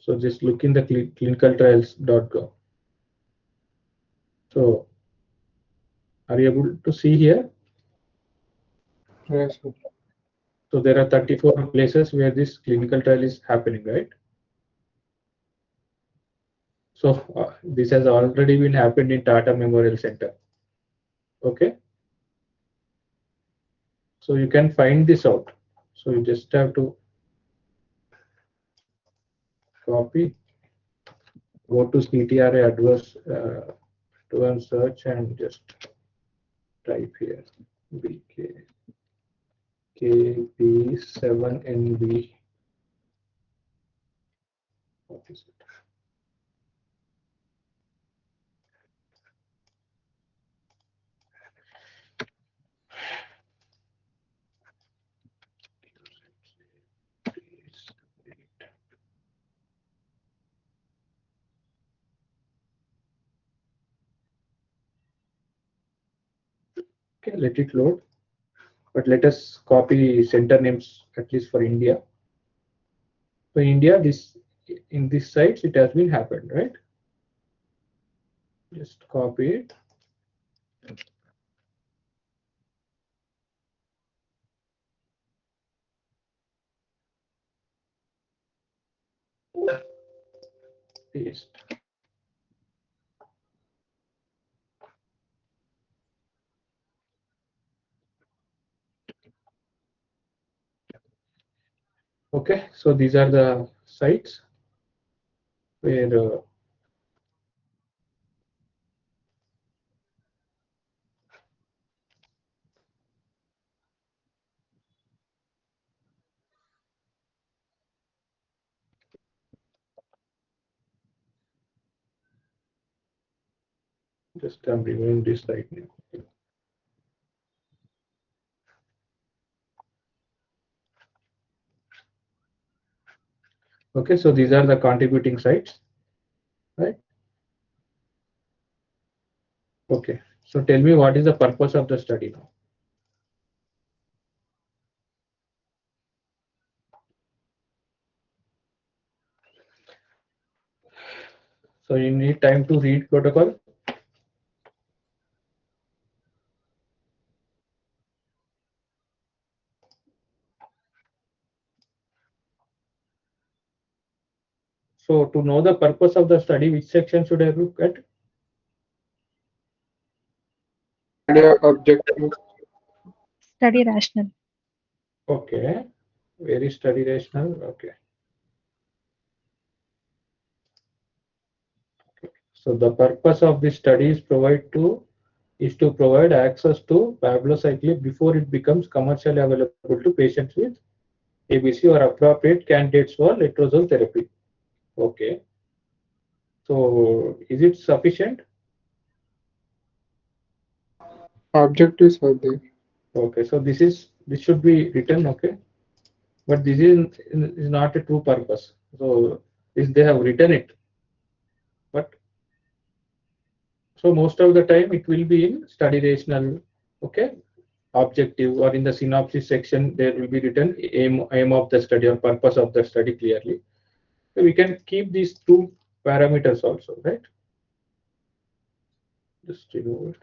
So just look in the clinicaltrials.gov. So Are you able to see here? Yes, sir. So there are 34 places where this clinical trial is happening, right? So this has already been happened in Tata Memorial Center. Okay. So you can find this out. So you just have to copy, go to CTRA advanced search and just type here BK KB7NB. What is it? Okay, let it load. But let us copy center names at least for India. So India, this in this sites it has been happened, right? Just copy it. Paste. Okay, so these are the sites where just I'm removing this site name. Okay, so these are the contributing sites, right? Okay, so tell me what is the purpose of the study now? So you need time to read protocol. So to know the purpose of the study, which section should I look at? Idea, objective. Study rational. Okay, very study rational. Okay. So the purpose of this study is to provide access to palbociclib before it becomes commercially available to patients with ABC or appropriate candidates for letrozole therapy. Okay. So is it sufficient? Objectives are there. Okay. So this should be written. Okay. But this is not a true purpose. So they have written it, but so most of the time it will be in study rational. Okay. Objective, or in the synopsis section there will be written aim of the study or purpose of the study clearly. So we can keep these two parameters also, right? Just remove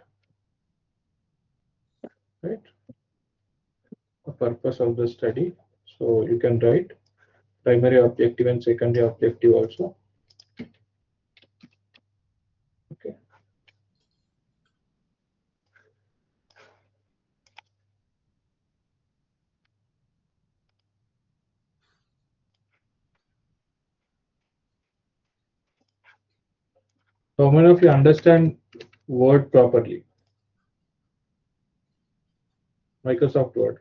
it, right? The purpose of the study. So you can write primary objective and secondary objective also. Okay. So how many of you understand Word properly? Microsoft Word.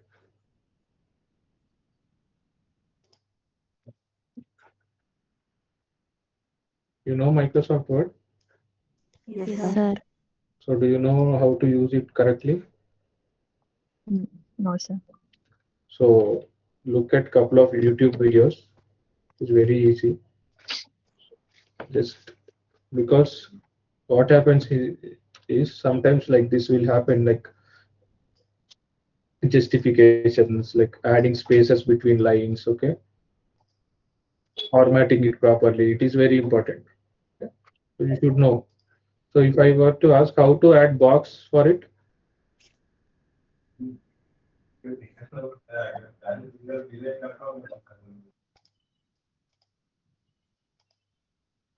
You know Microsoft Word? Yes, Yes, sir. sir. So do you know how to use it correctly? No, sir. So look at couple of YouTube videos. It's very easy. Just because what happens is sometimes like this will happen, like justifications, like adding spaces between lines. Okay, formatting it properly, it is very important. Okay? So you should know. So if I were to ask how to add box for it,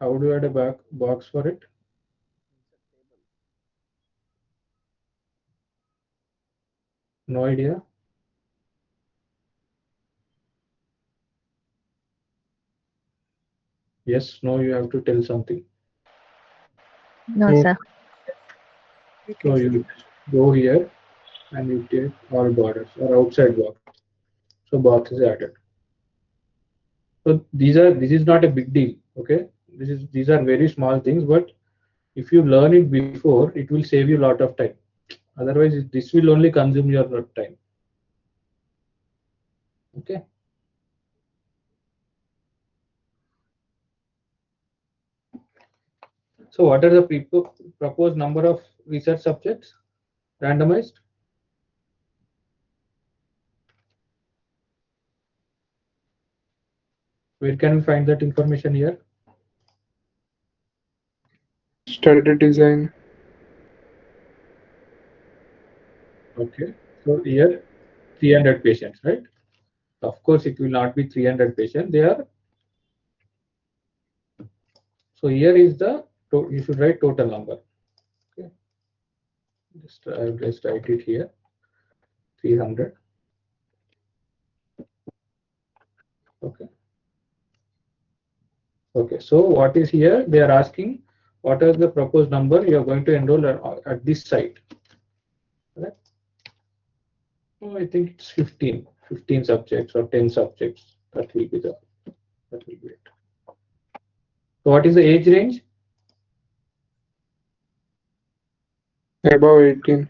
How do you add a box for it? No idea. Yes, no, you have to tell something. No, sir. So you go here and you take all borders or outside box. So box is added. So this is not a big deal. Okay, these are very small things, but if you learn it before, it will save you a lot of time. Otherwise, this will only consume your time. Okay. So what are the proposed number of research subjects randomized? Where can we find that information here? Study design. Okay. So here 300 patients, right? Of course, it will not be 300 patients. They are. So here is the, you should write total number. Okay. I'll just write it here. 300. Okay. Okay. So what is here? They are asking what is the proposed number you are going to enroll at this site. Right? Oh, I think it's 15 subjects or 10 subjects. That will be it. So what is the age range? Above 18.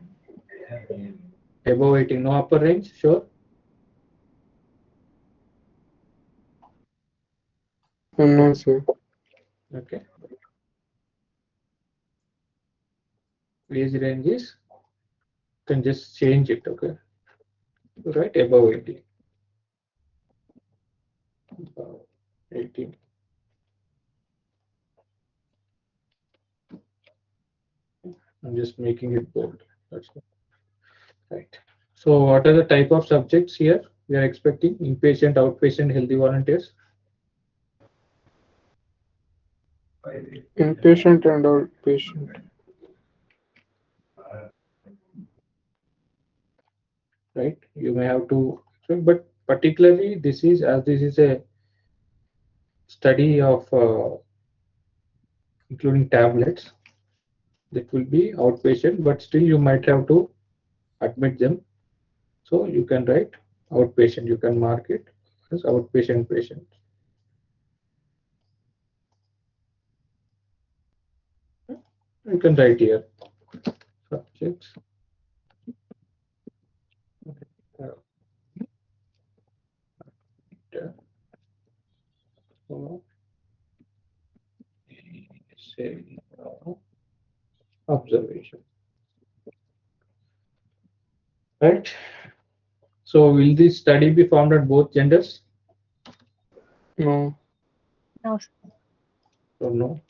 Above 18, no upper range, sure. No, sir. Okay. Age range is, you can just change it, okay. Right, above 18. Above 18. I'm just making it bold. That's right. So what are the type of subjects here we are expecting? Inpatient, outpatient, healthy volunteers? Inpatient and outpatient. Right, you may have to, but particularly this is a study of including tablets, that will be outpatient, but still you might have to admit them. So you can write outpatient, you can mark it as outpatient patient. You can write here subjects. Observation. Right. So will this study be formed at both genders? No. No. So no.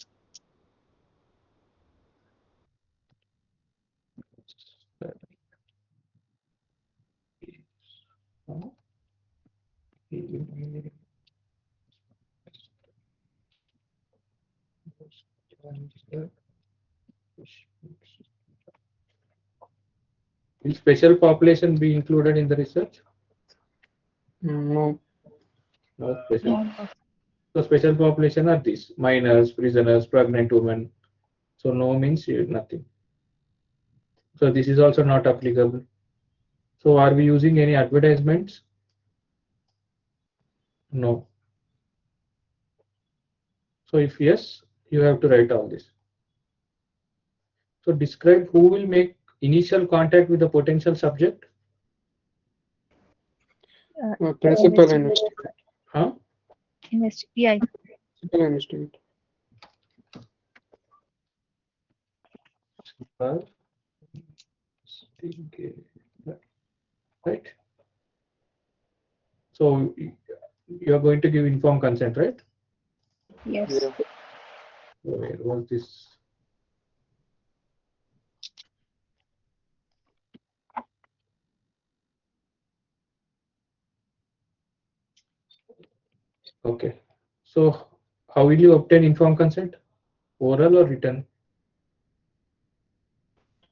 Will special population be included in the research? No. No special. So special population are these: minors, prisoners, pregnant women. So no means nothing. So this is also not applicable. So are we using any advertisements? No. So if yes, you have to write all this. So describe who will make initial contact with the potential subject. Principal investigator. Huh? PI. Principal investigator. Right. So you are going to give informed consent, right? Yes. Yeah. Where was this? Okay. So how will you obtain informed consent? Oral or written?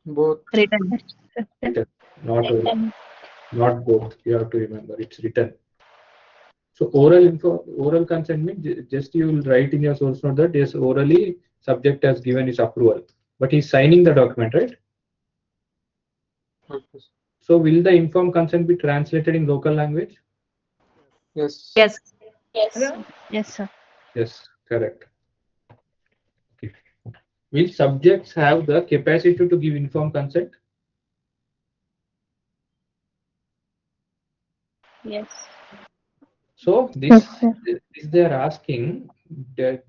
Both. Written. Written, not oral, Written. not both. You have to remember it's written. So oral consent means just you will write in your source note that yes, orally subject has given his approval, but he's signing the document, right? Okay. So will the informed consent be translated in local language? Yes. Yes. Yes. Yes, sir. Yes, correct. Okay. Will subjects have the capacity to give informed consent? Yes. So Yes, sir. this they are asking that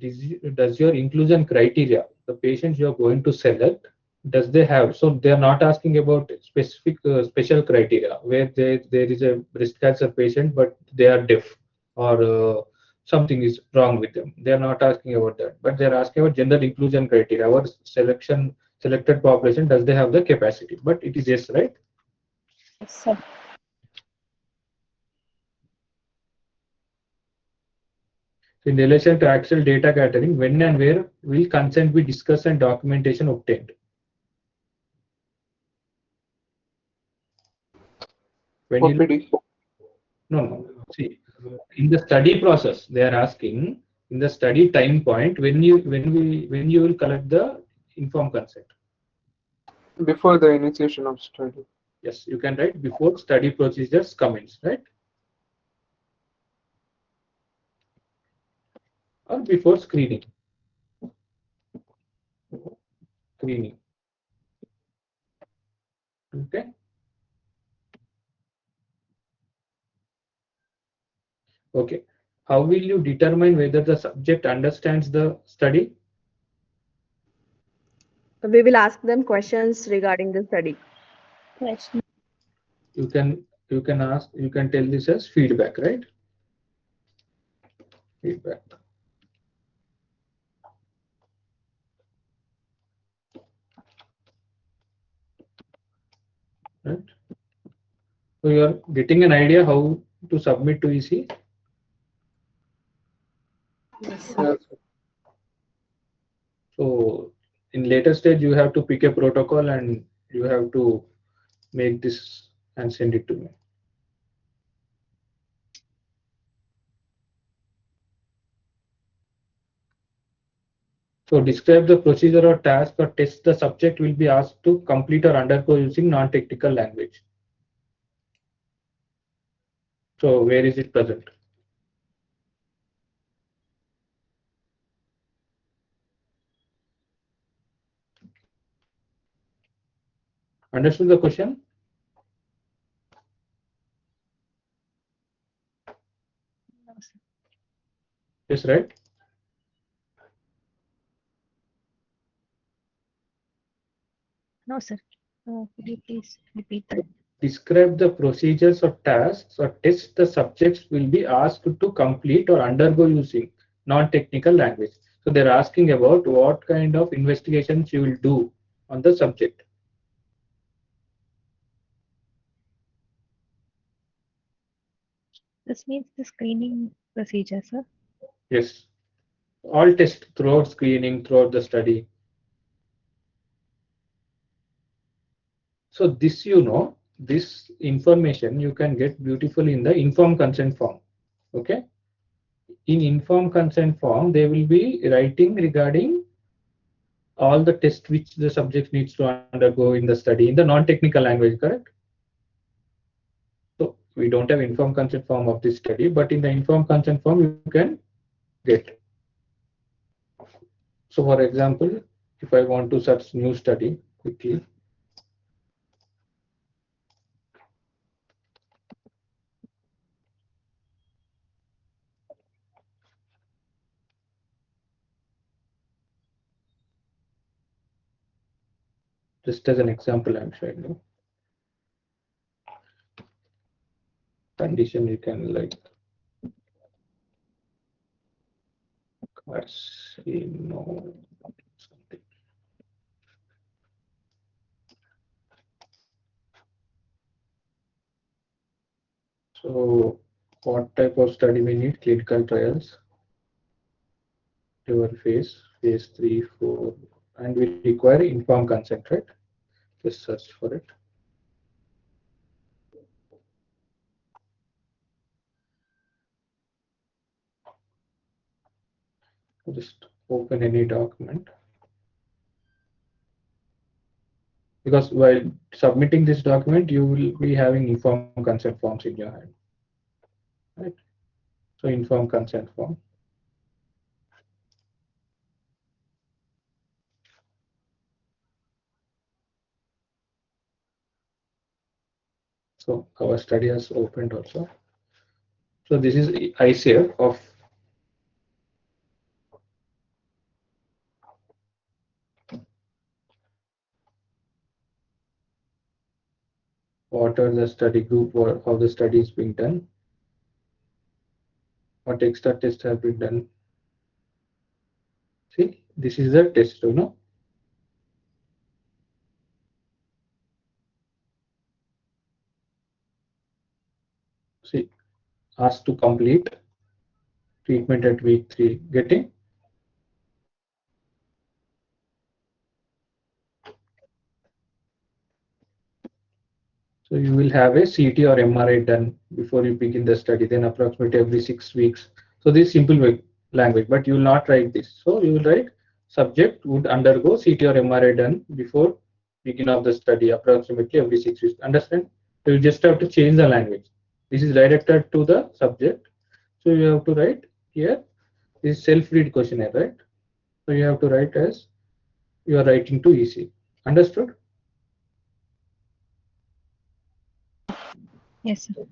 does your inclusion criteria, the patients you are going to select, does they have? So they are not asking about specific special criteria where there is a breast cancer patient but they are deaf or something is wrong with them. They are not asking about that, but they are asking about general inclusion criteria. Our selected population, does they have the capacity? But it is yes, right? Yes, sir. In relation to actual data gathering, when and where will consent be discussed and documentation obtained? When you OPD. no. See, in the study process, they are asking in the study time point when you will collect the informed consent. Before the initiation of study. Yes, you can write before study procedures commence, right? Or before screening. Screening. Okay. Okay. How will you determine whether the subject understands the study? We will ask them questions regarding the study. Question. You can ask, you can tell this as feedback, right? Feedback. Right? So you are getting an idea how to submit to EC. Yes, sir. Yes. So in later stage, you have to pick a protocol and you have to make this and send it to me. So describe the procedure or task or test the subject will be asked to complete or undergo using non-technical language. So where is it present? Understood the question? No, sir. Yes, right? No, sir. Could you please repeat that? Describe the procedures or tasks or tests the subjects will be asked to complete or undergo using non-technical language. So they're asking about what kind of investigations you will do on the subject. This means the screening procedure, sir. Yes, all tests throughout screening, throughout the study. So this, this information you can get beautifully in the informed consent form. Okay. In informed consent form, they will be writing regarding all the tests which the subject needs to undergo in the study in the non-technical language, correct? So we don't have informed consent form of this study, but in the informed consent form, you can get. So for example, if I want to search new study quickly, just as an example, I'm showing you. Condition you can like carcino something. So What type of study we need? Clinical trials. Your phase 3, 4, and we require informed consent, right? Just search for it. Just open any document. Because while submitting this document, you will be having informed consent forms in your hand, right? So informed consent form. So our study has opened also. So this is ICF of what are the study group or how the study is being done. What extra tests have been done. See, this is the test, you know. See, asked to complete treatment at week 3. Getting? So you will have a CT or MRI done before you begin the study, then approximately every 6 weeks. So this is simple language, but you will not write this. So you will write subject would undergo CT or MRI done before begin of the study, approximately every 6 weeks. Understand? So you just have to change the language. This is directed to the subject. So you have to write here, this is self-read questionnaire, right? So you have to write as you are writing to EC. Understood? Yes, sir.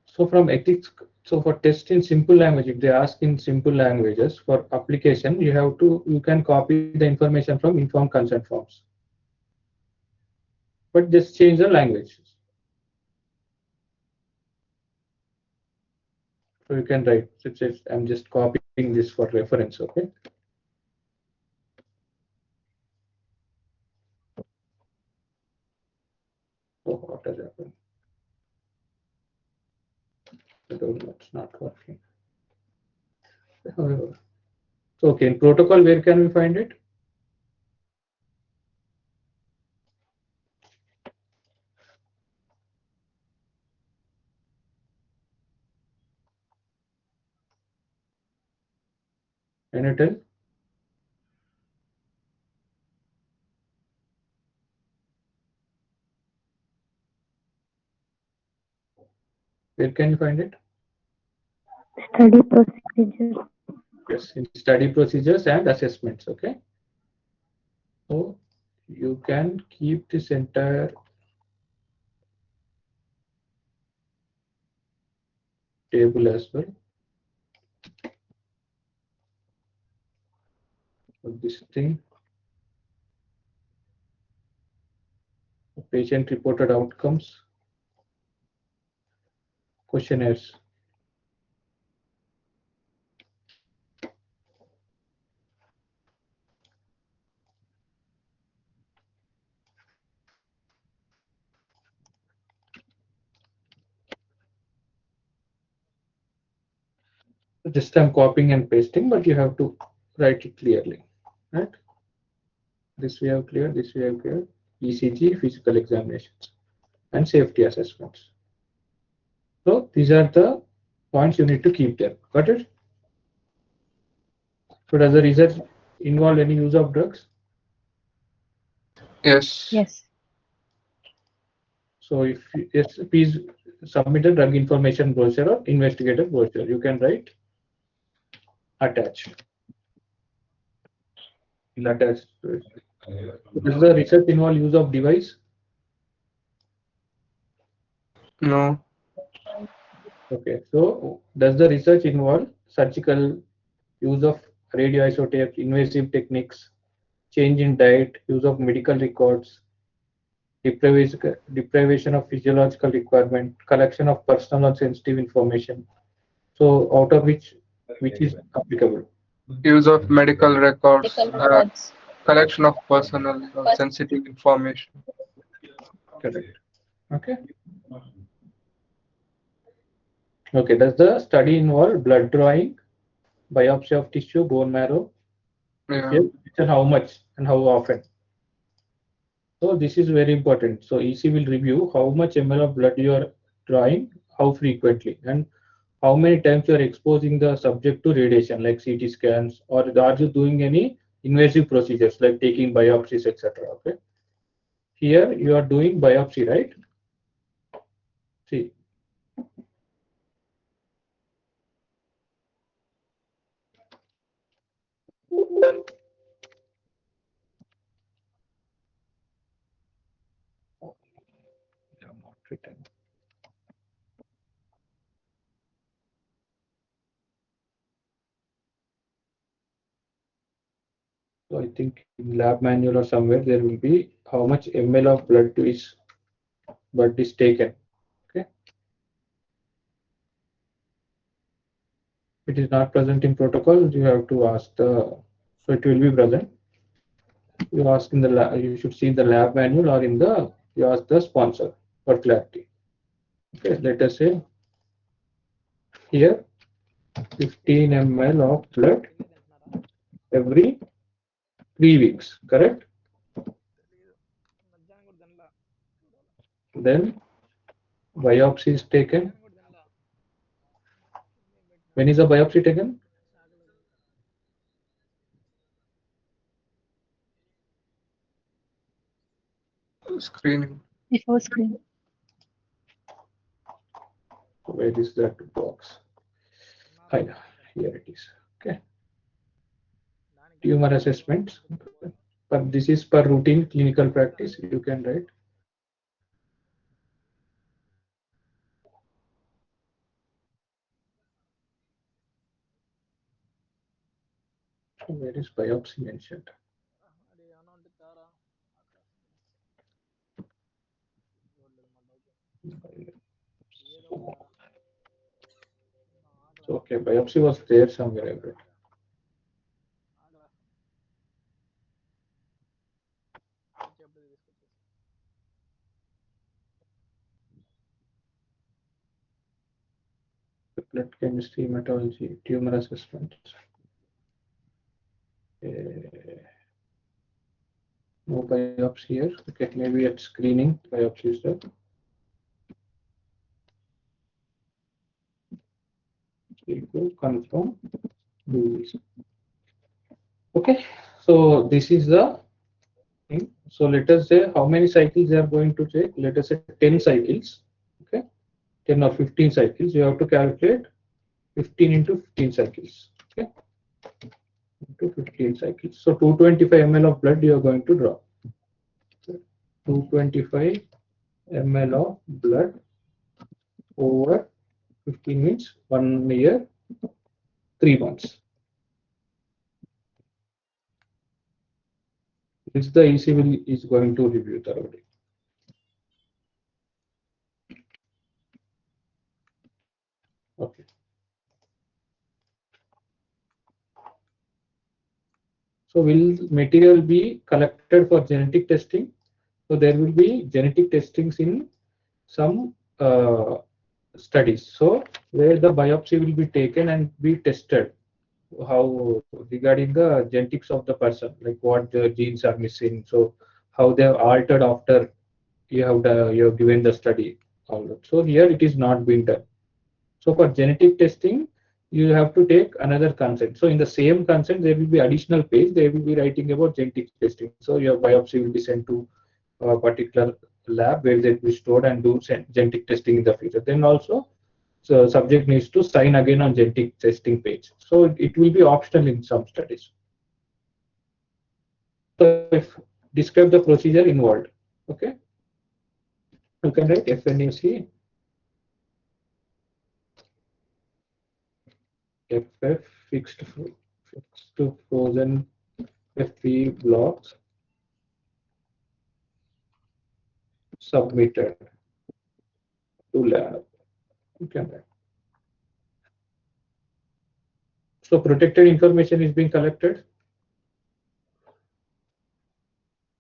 So from ethics, so for test in simple language, if they ask in simple languages for application, you can copy the information from informed consent forms, but just change the language. So you can write, I'm just copying this for reference, okay? So what has happened? I don't know, it's not working. So okay, in protocol, where can we find it? Can you tell? Where can you find it? Study procedures. Yes, in study procedures and assessments, okay? So you can keep this entire table as well. So this thing, patient reported outcomes, questionnaires. Just I'm copying and pasting, but you have to write it clearly, right? This we have cleared, this we have cleared. ECG, physical examinations, and safety assessments. So these are the points you need to keep there. Got it? So does the research involve any use of drugs? Yes. Yes. So if yes, please submit a drug information brochure or investigator brochure. You can write attached. Will attach to it. Does the research involve use of device? No. Okay, so does the research involve surgical use of radioisotopes, invasive techniques, change in diet, use of medical records, deprivation of physiological requirement, collection of personal or sensitive information? So out of which is applicable? Use of medical records, Medical records. collection of personal or sensitive information. Correct. Okay. Okay, does the study involve blood drawing, biopsy of tissue, bone marrow? If Yeah. yes, then how much and how often? So this is very important. So EC will review how much ml of blood you are drawing, how frequently, and how many times you are exposing the subject to radiation like CT scans, or are you doing any invasive procedures like taking biopsies, etc. Okay. Here you are doing biopsy, right? See. They are not written. So I think in lab manual or somewhere there will be how much ml of blood is taken. Okay. It is not present in protocol. You have to ask the. So it will be present. You ask in the lab. You should see in the lab manual or in the. You ask the sponsor for clarity. Okay. Let us say here 15 ml of blood every 3 weeks. Correct. Then biopsy is taken. When is the biopsy taken? Screening. Before screen. Where is that box? Here it is. Okay. Tumor assessments. But this is per routine clinical practice. You can write. Where is biopsy mentioned? So, okay, biopsy was there somewhere. I read. Blood chemistry, hematology, tumor assessments. No biopsy here. Okay, maybe at screening biopsy is there. We'll go confirm. Okay, so this is the thing. So let us say how many cycles they are going to take. Let us say 10 cycles. Okay, 10 or 15 cycles. You have to calculate 15 into 15 cycles. Okay, into 15 cycles. So 225 ml of blood you are going to draw. 225 ml of blood over 15 means 1 year, 3 months. This the EC is going to review thoroughly. Okay. So will material be collected for genetic testing? So there will be genetic testings in some studies. So where the biopsy will be taken and be tested, how regarding the genetics of the person, like what the genes are missing. So how they are altered after you have given the study. All that. So here it is not being done. So for genetic testing, you have to take another consent. So in the same consent, there will be additional page. They will be writing about genetic testing. So your biopsy will be sent to a particular lab where they will be stored and do genetic testing in the future. Then also, so subject needs to sign again on genetic testing page. So it will be optional in some studies. So if describe the procedure involved, okay, you can write FNAC FF fixed to frozen FE blocks submitted to lab. You can write. So protected information is being collected.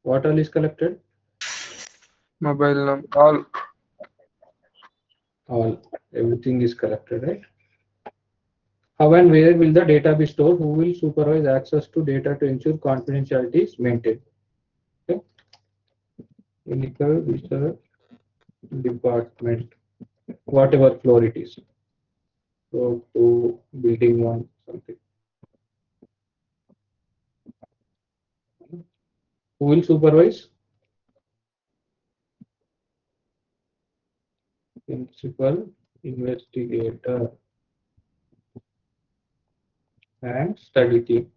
What all is collected? Mobile number, all. All. Everything is corrected, right? How and where will the data be stored? Who will supervise access to data to ensure confidentiality is maintained? Okay. Clinical research department, whatever floor it is. So to building 1 something. Who will supervise? Principal investigator and study team.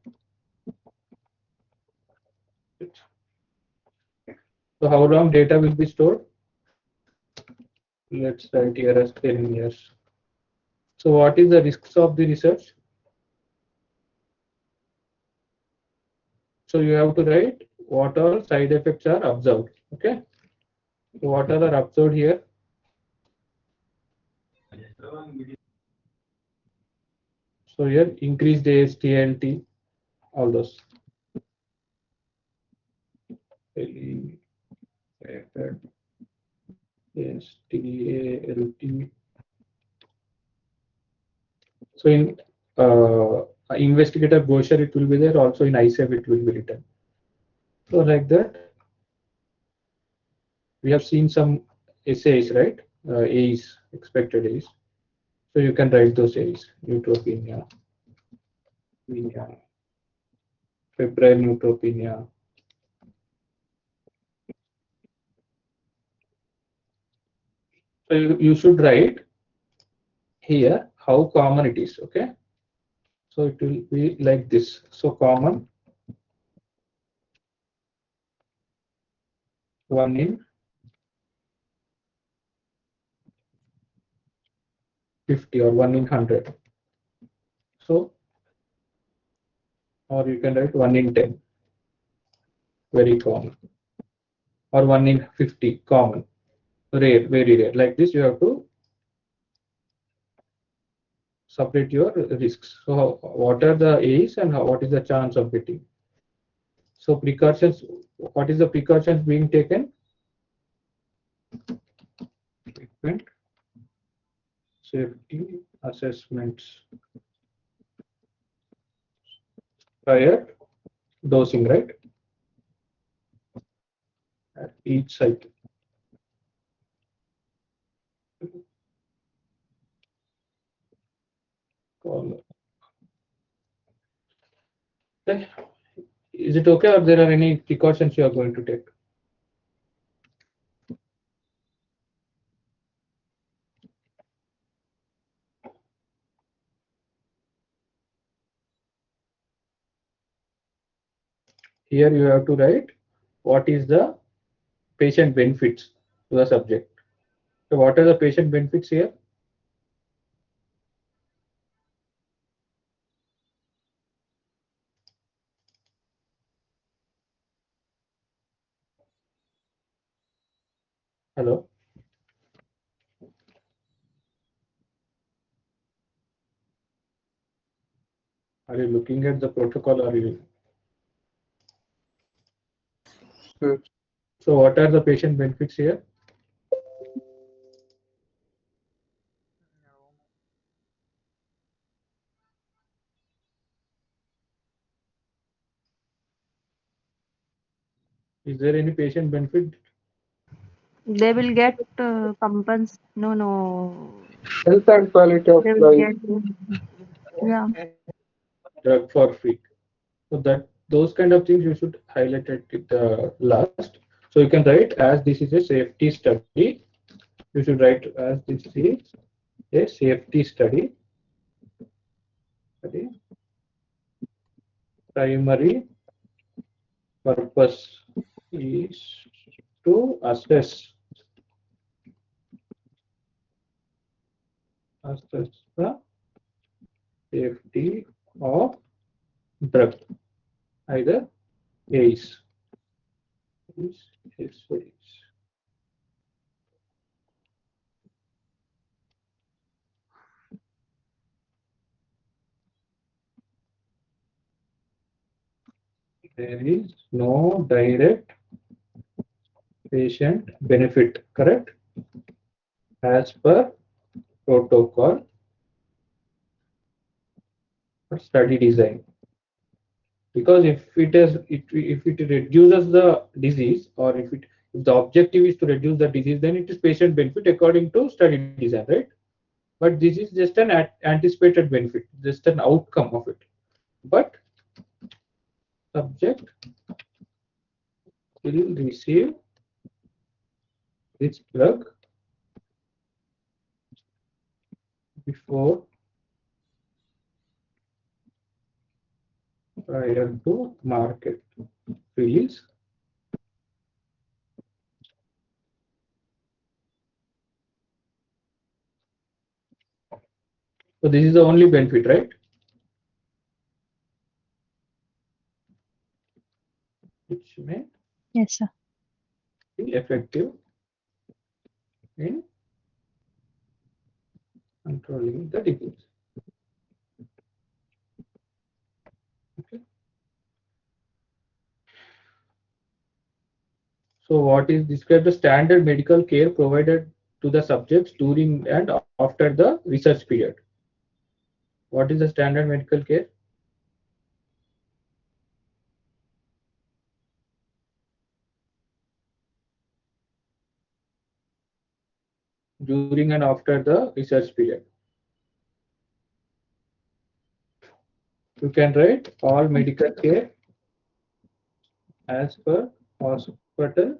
So how long data will be stored? Let's write here as 10 years. So what is the risks of the research? So you have to write what all side effects are observed. Okay. So what are observed here? So here increased AST, all those. Elevated AST. So in investigator brochure it will be there, also in ISAB it will be written. So like that, we have seen some essays, right? A's, expected A's. So you can write those A's. Neutropenia, febrile neutropenia. So you should write here how common it is. Okay. So it will be like this. So common, 1 in 50 or 1 in 100. So, or you can write 1 in 10, very common, or 1 in 50, common, rare, very rare. Like this, you have to separate your risks. So, what are the A's and what is the chance of getting? So, precautions. What is the precautions being taken? Frequent safety assessments prior dosing, right? At each site. Is it okay, or there are any precautions you are going to take? Here you have to write what is the patient benefits to the subject. So what are the patient benefits here? Hello? Are you looking at the protocol, or you? So what are the patient benefits here? Is there any patient benefit? They will get no. Health and quality of They will life. get, yeah. Drug for free. So that those kind of things you should highlight at the last. So you can write, as this is a safety study. You should write, as this is a safety study. Primary purpose is to assess the safety of drug, either ACE. There is no direct patient benefit, correct? As per protocol for study design. Because if it reduces the disease, or if the objective is to reduce the disease, then it is patient benefit according to study design, right? But this is just an anticipated benefit, just an outcome of it. But subject will receive this drug before prior to market release. So this is the only benefit, right? Which may Yes, sir. be effective in controlling the disease. Okay. So what is described the standard medical care provided to the subjects during and after the research period? What is the standard medical care? During and after the research period. You can write all medical care as per hospital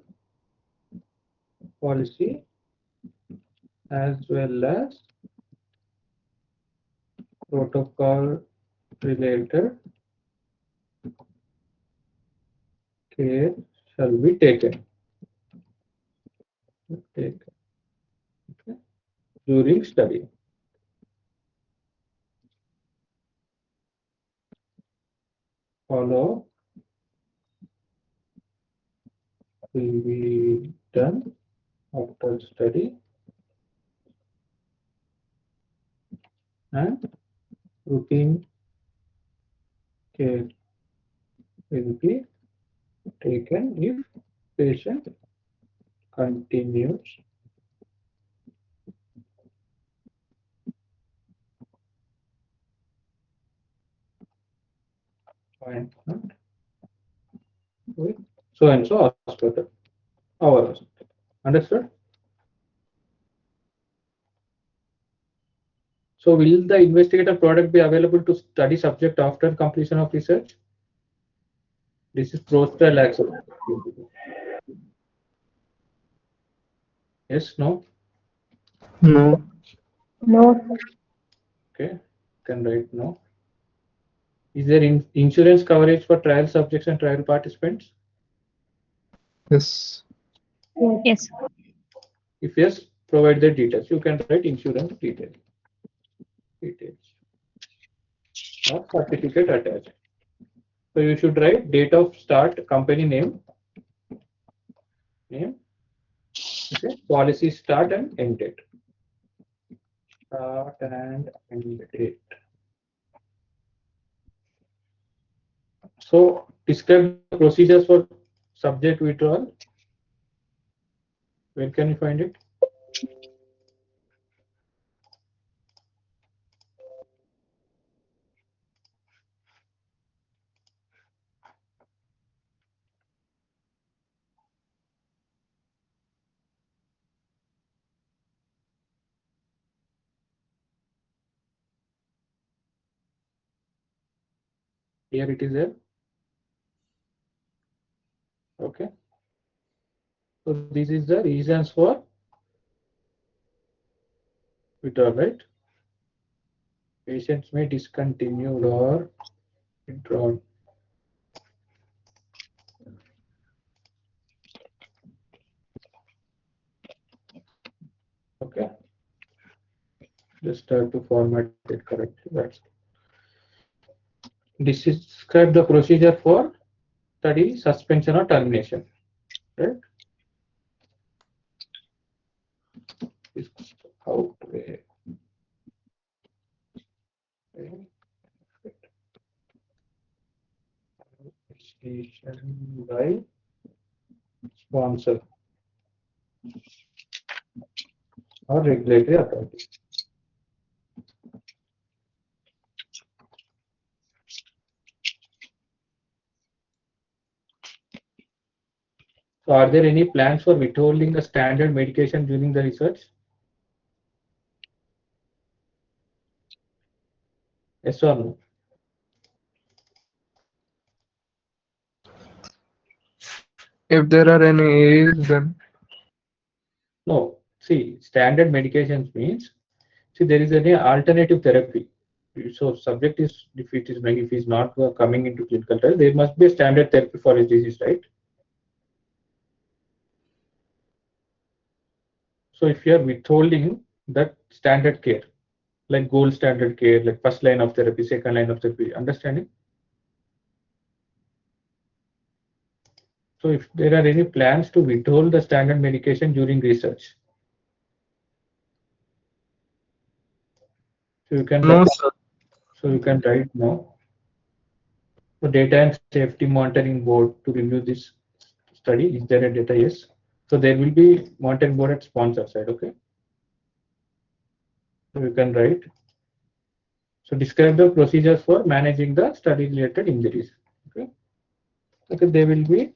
policy as well as protocol related care shall be taken. Okay. During study. Follow will be done after study and routine care will be taken if patient continues appointment with so and so hospital, our hospital. Understood? So will the investigator product be available to study subject after completion of research? This is post-trial access. Yes, no? No. No. Okay, can write no. Is there insurance coverage for trial subjects and trial participants? Yes. Yes. If yes, provide the details. You can write insurance details. Or certificate attached. So you should write date of start, company name, okay, policy start and end date. Start and end date. So describe the procedures for subject withdrawal. Where can you find it? Here it is there. Okay. So this is the reasons for withdrawal, right? Patients may discontinue or withdraw. Okay. Just have to format it correctly. That's describe the procedure for study suspension or termination. Right? How to by sponsor or regulatory authority. So are there any plans for withholding a standard medication during the research? Yes or no? If there are any A's, then No. See, standard medications means, see, there is any alternative therapy. So subject is, if it is like, if he's not coming into clinical trial, there must be a standard therapy for his disease, right? So if you are withholding that standard care, like gold standard care, like first line of therapy, second line of therapy, understanding? So if there are any plans to withhold the standard medication during research, so you can no, write, sir. so you can write no. So data and safety monitoring board to review this study. Is there a data? Yes. So there will be monitoring board at sponsor side. Okay. So you can write. So describe the procedures for managing the study related injuries. Okay. Okay. They will be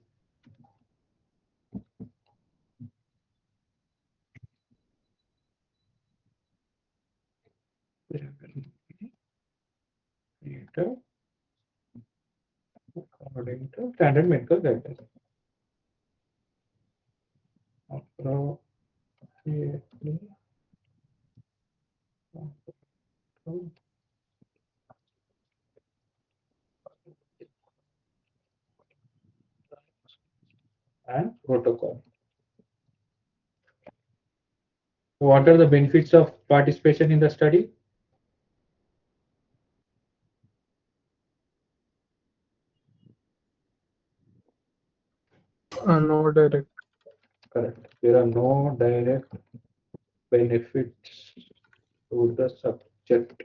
according to standard medical guidelines. And protocol. What are the benefits of participation in the study? No direct. Correct. There are no direct benefits to the subject.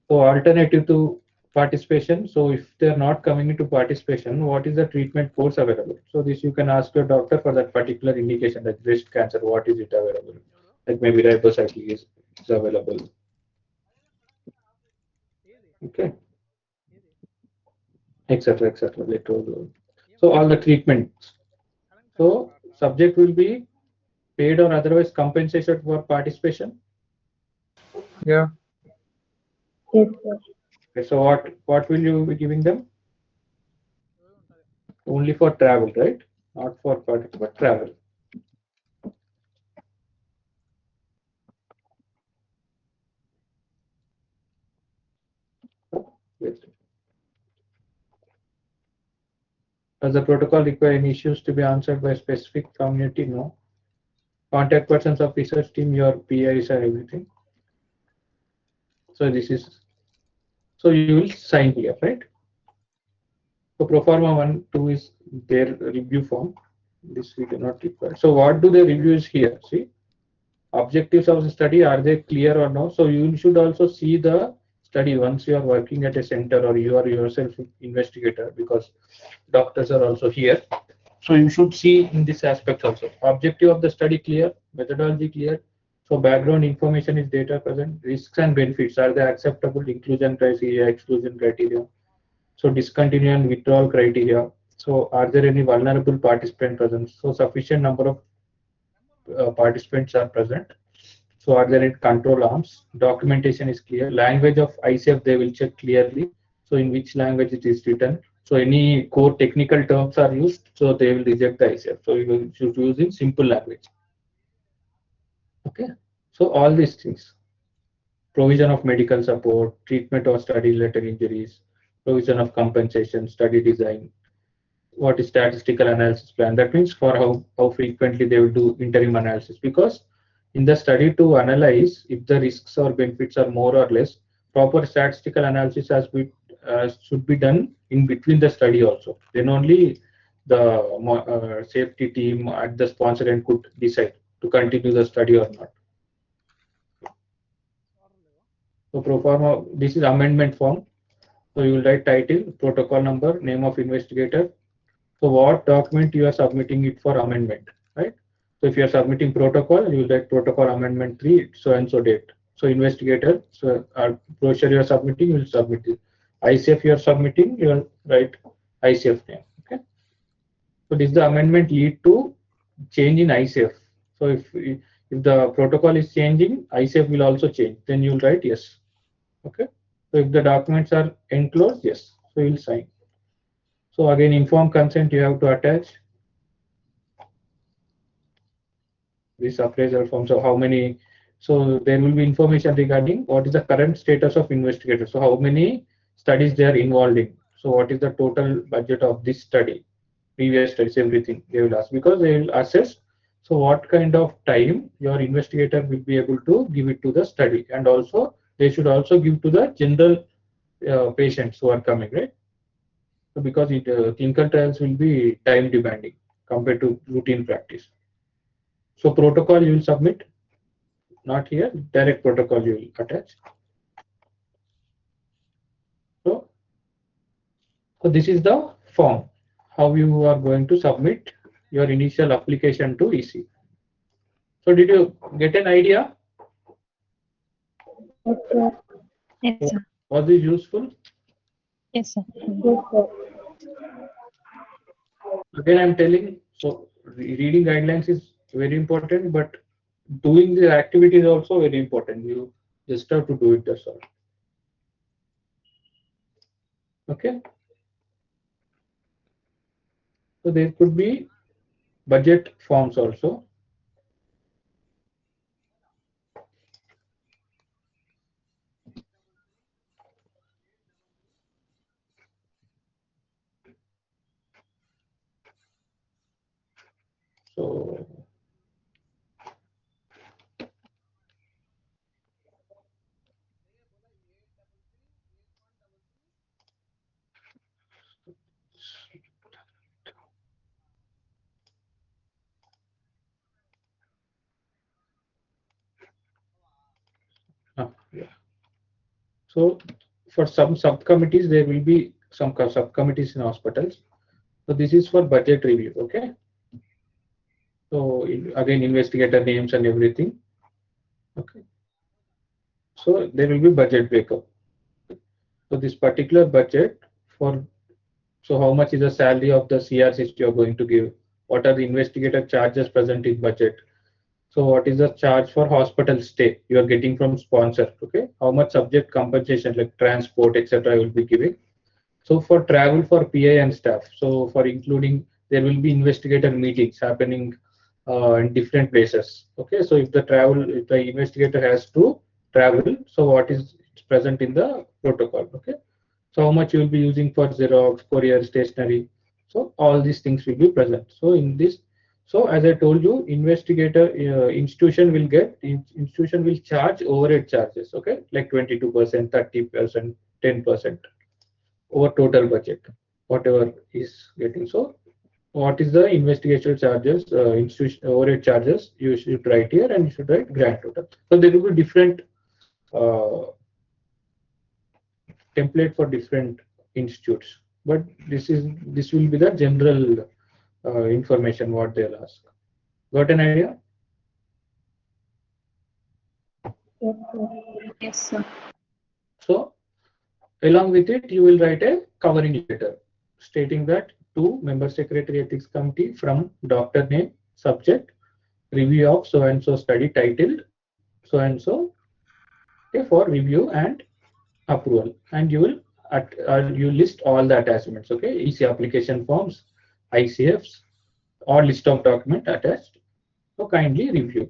So alternative to participation. So if they are not coming into participation, what is the treatment course available? So this you can ask your doctor for that particular indication, like breast cancer. What is it available? Like maybe ribociclib is available. Okay. Etc. Etc. So all the treatments. So subject will be paid or otherwise compensated for participation. Yeah. Yes, sir. Okay, so what will you be giving them? Only for travel, right? Not for participation, but travel. Yes. Does the protocol require any issues to be answered by a specific community? No. Contact persons of research team, your PIs and everything. So this is, so you will sign here, right? So Proforma 1, 2 is their review form. This we do not require. So what do they review is here? See, objectives of the study, are they clear or no? So you should also see the study once you are working at a center or you are yourself investigator, because doctors are also here. So you should see in this aspect also. Objective of the study clear, methodology clear. So background information is data present, risks and benefits, are they acceptable, inclusion criteria, exclusion criteria. So discontinue and withdrawal criteria. So are there any vulnerable participant present? So sufficient number of participants are present. So are there any control arms? Documentation is clear. Language of ICF they will check clearly. So in which language it is written. So any core technical terms are used, so they will reject the ICF. So you should use in simple language. Okay. So all these things. Provision of medical support, treatment of study related injuries, provision of compensation, study design. What is statistical analysis plan? That means for how frequently they will do interim analysis, because in the study to analyze if the risks or benefits are more or less, proper statistical analysis should be done in between the study also. Then only the safety team at the sponsor end could decide to continue the study or not. So proforma, this is amendment form. So you will write title, protocol number, name of investigator. So what document you are submitting it for amendment, right? So if you are submitting protocol, you will write protocol amendment 3, so and so date. So investigator, so brochure you are submitting, you will submit it. ICF you are submitting, you will write ICF name. Okay. So does the amendment lead to change in ISAF? So if the protocol is changing, ISAF will also change. Then you'll write yes. Okay. So if the documents are enclosed, yes. So you'll sign. So again, informed consent you have to attach this appraisal form. So how many? So there will be information regarding what is the current status of investigators. So how many studies they are involved in. So what is the total budget of this study, previous studies, everything they will ask, because they will assess. So what kind of time your investigator will be able to give it to the study, and also they should also give to the general patients who are coming, right? So because clinical trials will be time demanding compared to routine practice. So protocol you will submit, not here, direct protocol you will attach. So, so this is the form, how you are going to submit your initial application to EC. So did you get an idea? Yes, sir. Yes, sir. Was this useful? Yes, sir. Yes, sir. Again, I'm telling, so reading guidelines is very important, but doing the activity is also very important. You just have to do it, that's all. Okay. So there could be budget forms also. So yeah. So for some subcommittees, there will be some subcommittees in hospitals. So this is for budget review. Okay. So again, investigator names and everything. Okay. So there will be budget breakup. So this particular budget for, so how much is the salary of the CRCs you are going to give? What are the investigator charges present in budget? So what is the charge for hospital stay you are getting from sponsor? Okay, how much subject compensation like transport, etc. will be giving. So for travel for PI and staff, so for including, there will be investigator meetings happening in different places. Okay, so if if the investigator has to travel, so what is present in the protocol? Okay, so how much you will be using for Xerox, courier, stationery. So all these things will be present. So in this, so as I told you, investigator institution will charge overhead charges. Okay, like 22%, 30%, 10% over total budget, whatever is getting. So what is the investigation charges, institution overhead charges? You should write here, and you should write grand total. So there will be different uh, template for different institutes, but this will be the general information what they'll ask. Got an idea? Yes, sir. Yes, sir. So along with it, you will write a covering letter stating that to member secretary ethics committee from doctor name, subject, review of so and so study titled so and so, okay, for review and approval, and you will you list all the attachments. Okay, EC application forms, ICFs, or list of document attached. So kindly review,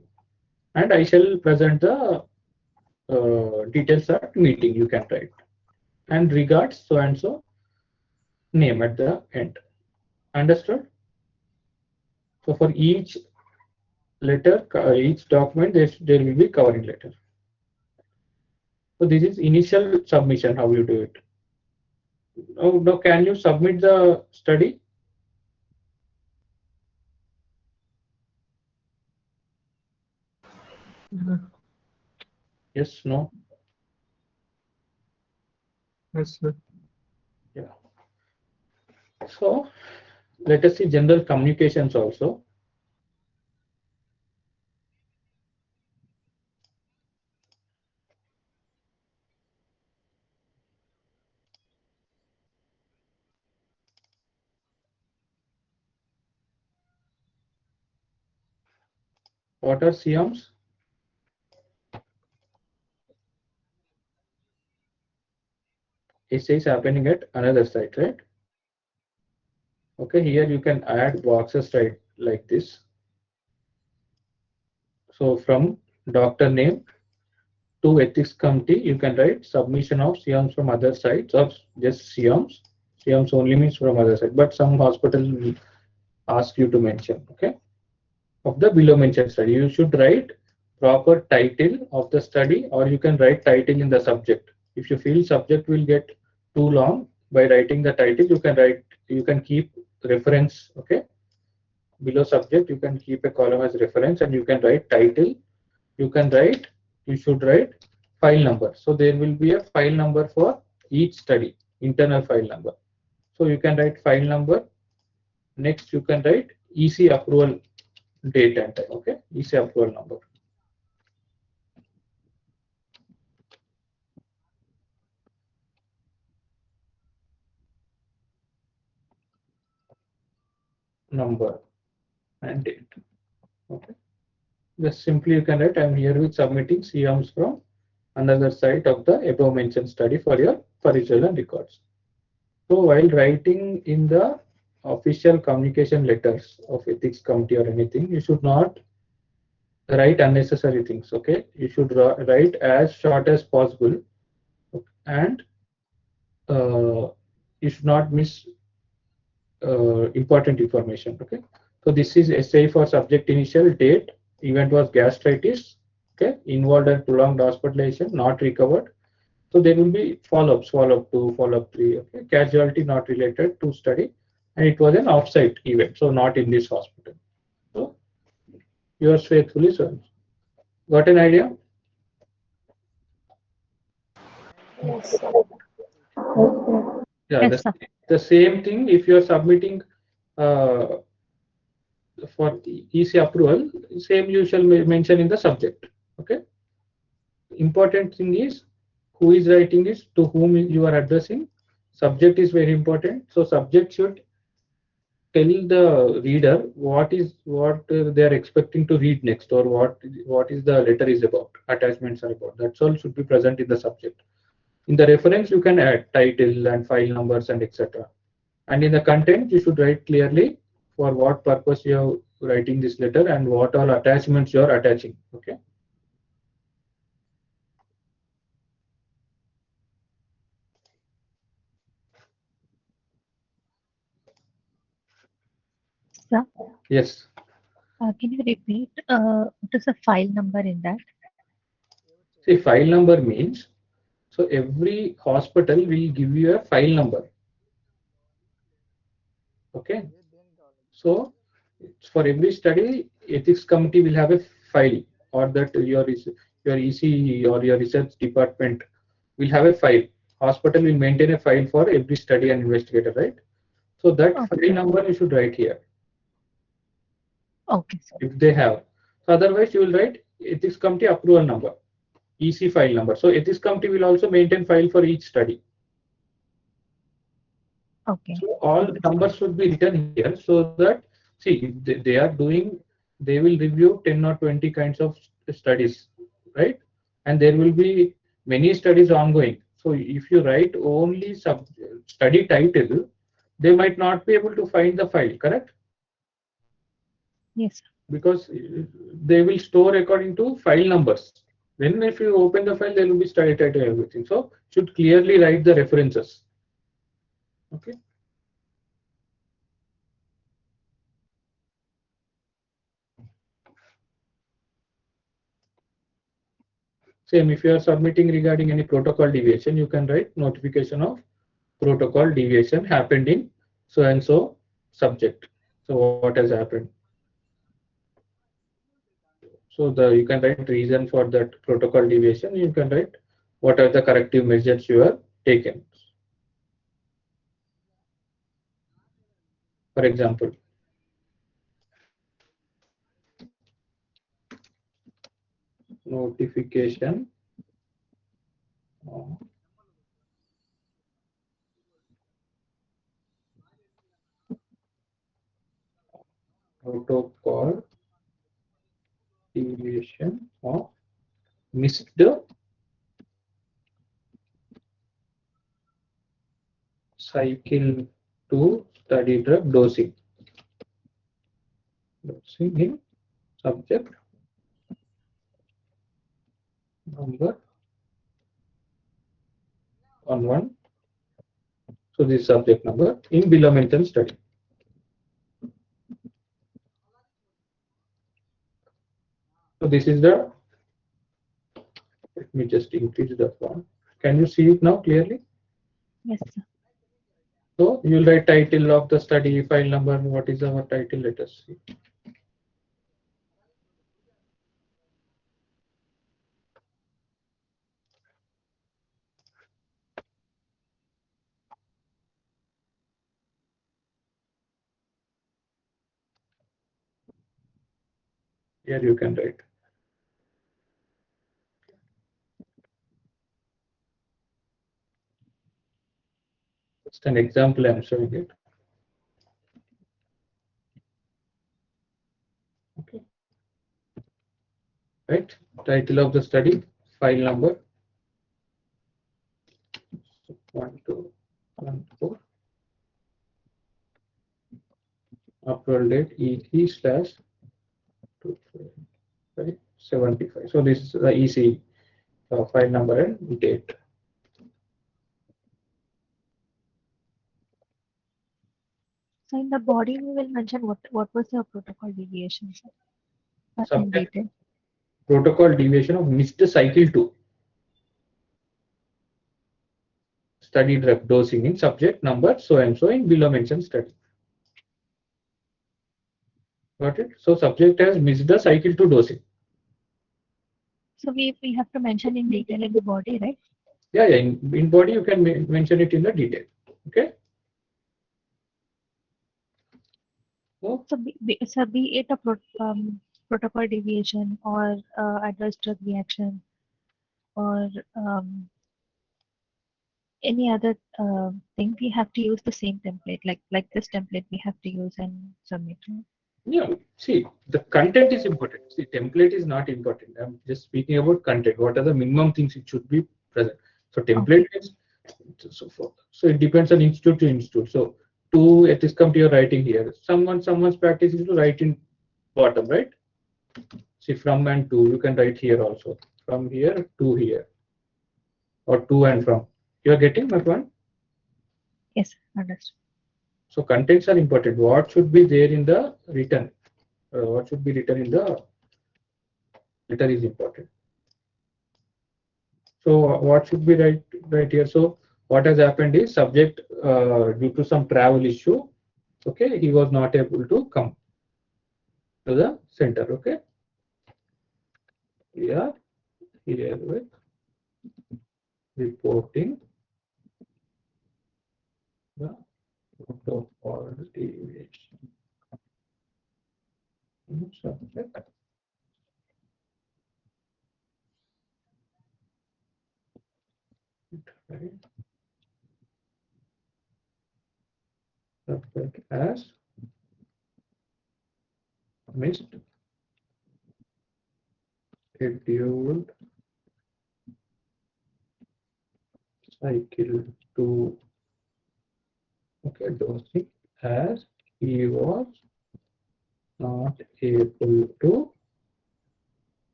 and I shall present the details at meeting. You can write, and regards so and so name at the end. Understood? So for each letter, each document, there will be covering letter. So this is initial submission. How you do it? Now can you submit the study? Yes, no? Yes, sir. Yeah. So let us see general communications also. What are CMs? Essay is happening at another site, right? Okay, here you can add boxes right like this. So from doctor name to ethics committee, you can write submission of CMs from other sites or just CMs. CMs only means from other side, but some hospitals will ask you to mention, okay, of the below mentioned study. You should write proper title of the study, or you can write title in the subject. If you feel subject will get too long, by writing the title, you can keep reference, okay. Below subject, you can keep a column as reference and you can write title. You should write file number. So there will be a file number for each study, internal file number. So you can write file number. Next, you can write EC approval date and time, okay, EC approval number. Number and date, okay. Just simply you can write, I am here with submitting CMs from another site of the above mentioned study for your perusal and records. So while writing in the official communication letters of ethics committee or anything, you should not write unnecessary things, okay. You should write as short as possible, and you should not miss important information, okay. So this is essay for subject initial date, event was gastritis, okay, involved and prolonged hospitalization, not recovered. So there will be follow-ups, follow-up 2, follow-up 3, okay, casualty not related to study, and it was an off-site event, so not in this hospital. So yours faithfully, sir. Got an idea? Yes, sir. Yeah, Yes, sir. the same thing if you are submitting uh, for EC approval, same you shall mention in the subject. Okay. Important thing is who is writing this, to whom you are addressing. Subject is very important. So subject should tell the reader what they are expecting to read next, or what is the letter is about, attachments are about. That's all should be present in the subject. In the reference, you can add title and file numbers and etc. And in the content, you should write clearly for what purpose you are writing this letter and what all attachments you are attaching. Okay. Sir, Yes. can you repeat what is the file number in that? See, file number means, so every hospital will give you a file number. Okay. So for every study, ethics committee will have a file, or that your EC or your research department will have a file. Hospital will maintain a file for every study and investigator, right? So that file number you should write here. Okay, sir. If they have. So otherwise you will write ethics committee approval number, EC file number. So ethics committee will also maintain file for each study. Okay. So all numbers should be written here, so that, see, they are doing, they will review 10 or 20 kinds of studies, right? And there will be many studies ongoing. So if you write only study title, they might not be able to find the file, correct? Yes. Because they will store according to file numbers. Then if you open the file, there will be study title and everything. So should clearly write the references. Okay. Same, if you are submitting regarding any protocol deviation, you can write notification of protocol deviation happened in so and so subject. So what has happened? So you can write reason for that protocol deviation. You can write what are the corrective measures you have taken. For example, notification protocol deviation of missed cycle to study drug dosing. Dosing in subject number 11. So this is subject number in below mentioned study. So this is the, let me just increase the font. Can you see it now clearly? Yes, sir. So you will write title of the study, file number, what is our title, let us see. Here you can write. Just an example I am showing it. Okay. Right, title of the study, file number 1214, upload date ET/75. So this is the EC file number and date. So in the body, we will mention what was the protocol deviation, sir? In Subject detail. protocol deviation of missed cycle 2. Study drug dosing in subject number so and so in below mentioned study. Got it? So subject has missed the cycle 2 dosing. So we have to mention in detail in the body, right? Yeah, yeah. In body you can mention it in the detail. Okay. So be it a protocol deviation or adverse drug reaction or any other thing, we have to use the same template, like this template we have to use and submit. Yeah, see, the content is important. See, template is not important. I'm just speaking about content. What are the minimum things it should be present? So template is so forth. So it depends on institute to institute. So to ethics committee you're writing here. Someone's practice is to write in bottom, right? See, from and to, you can write here also. From here to here. Or to and from. You are getting my point? Yes, understood. So contents are important. What should be there in the written? What should be written in the letter is important. So what should be right here? So what has happened is subject due to some travel issue, okay, he was not able to come to the center. Okay, we are here with reporting the protocol deviation. Subject. Right. Subject as missed scheduled cycle to, okay, dosing as he was not able to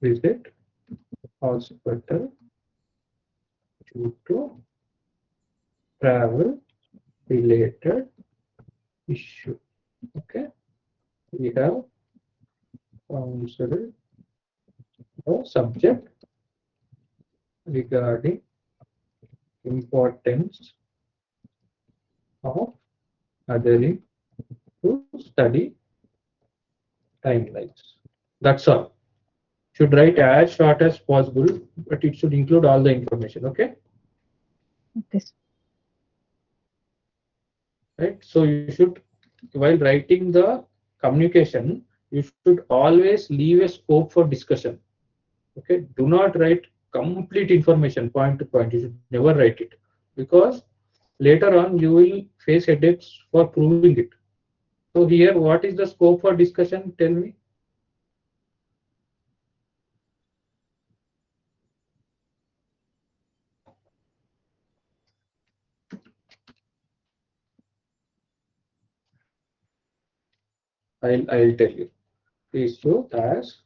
visit hospital due to travel related issue. Okay, we have considered the subject regarding importance of adhering to study timelines. That's all. Should write as short as possible, but it should include all the information. Okay. Okay. Right. So you should, while writing the communication, you should always leave a scope for discussion. Okay. Do not write complete information point to point. You should never write it, because later on you will face headaches for proving it. So here, what is the scope for discussion? Tell me. I'll tell you. Issued as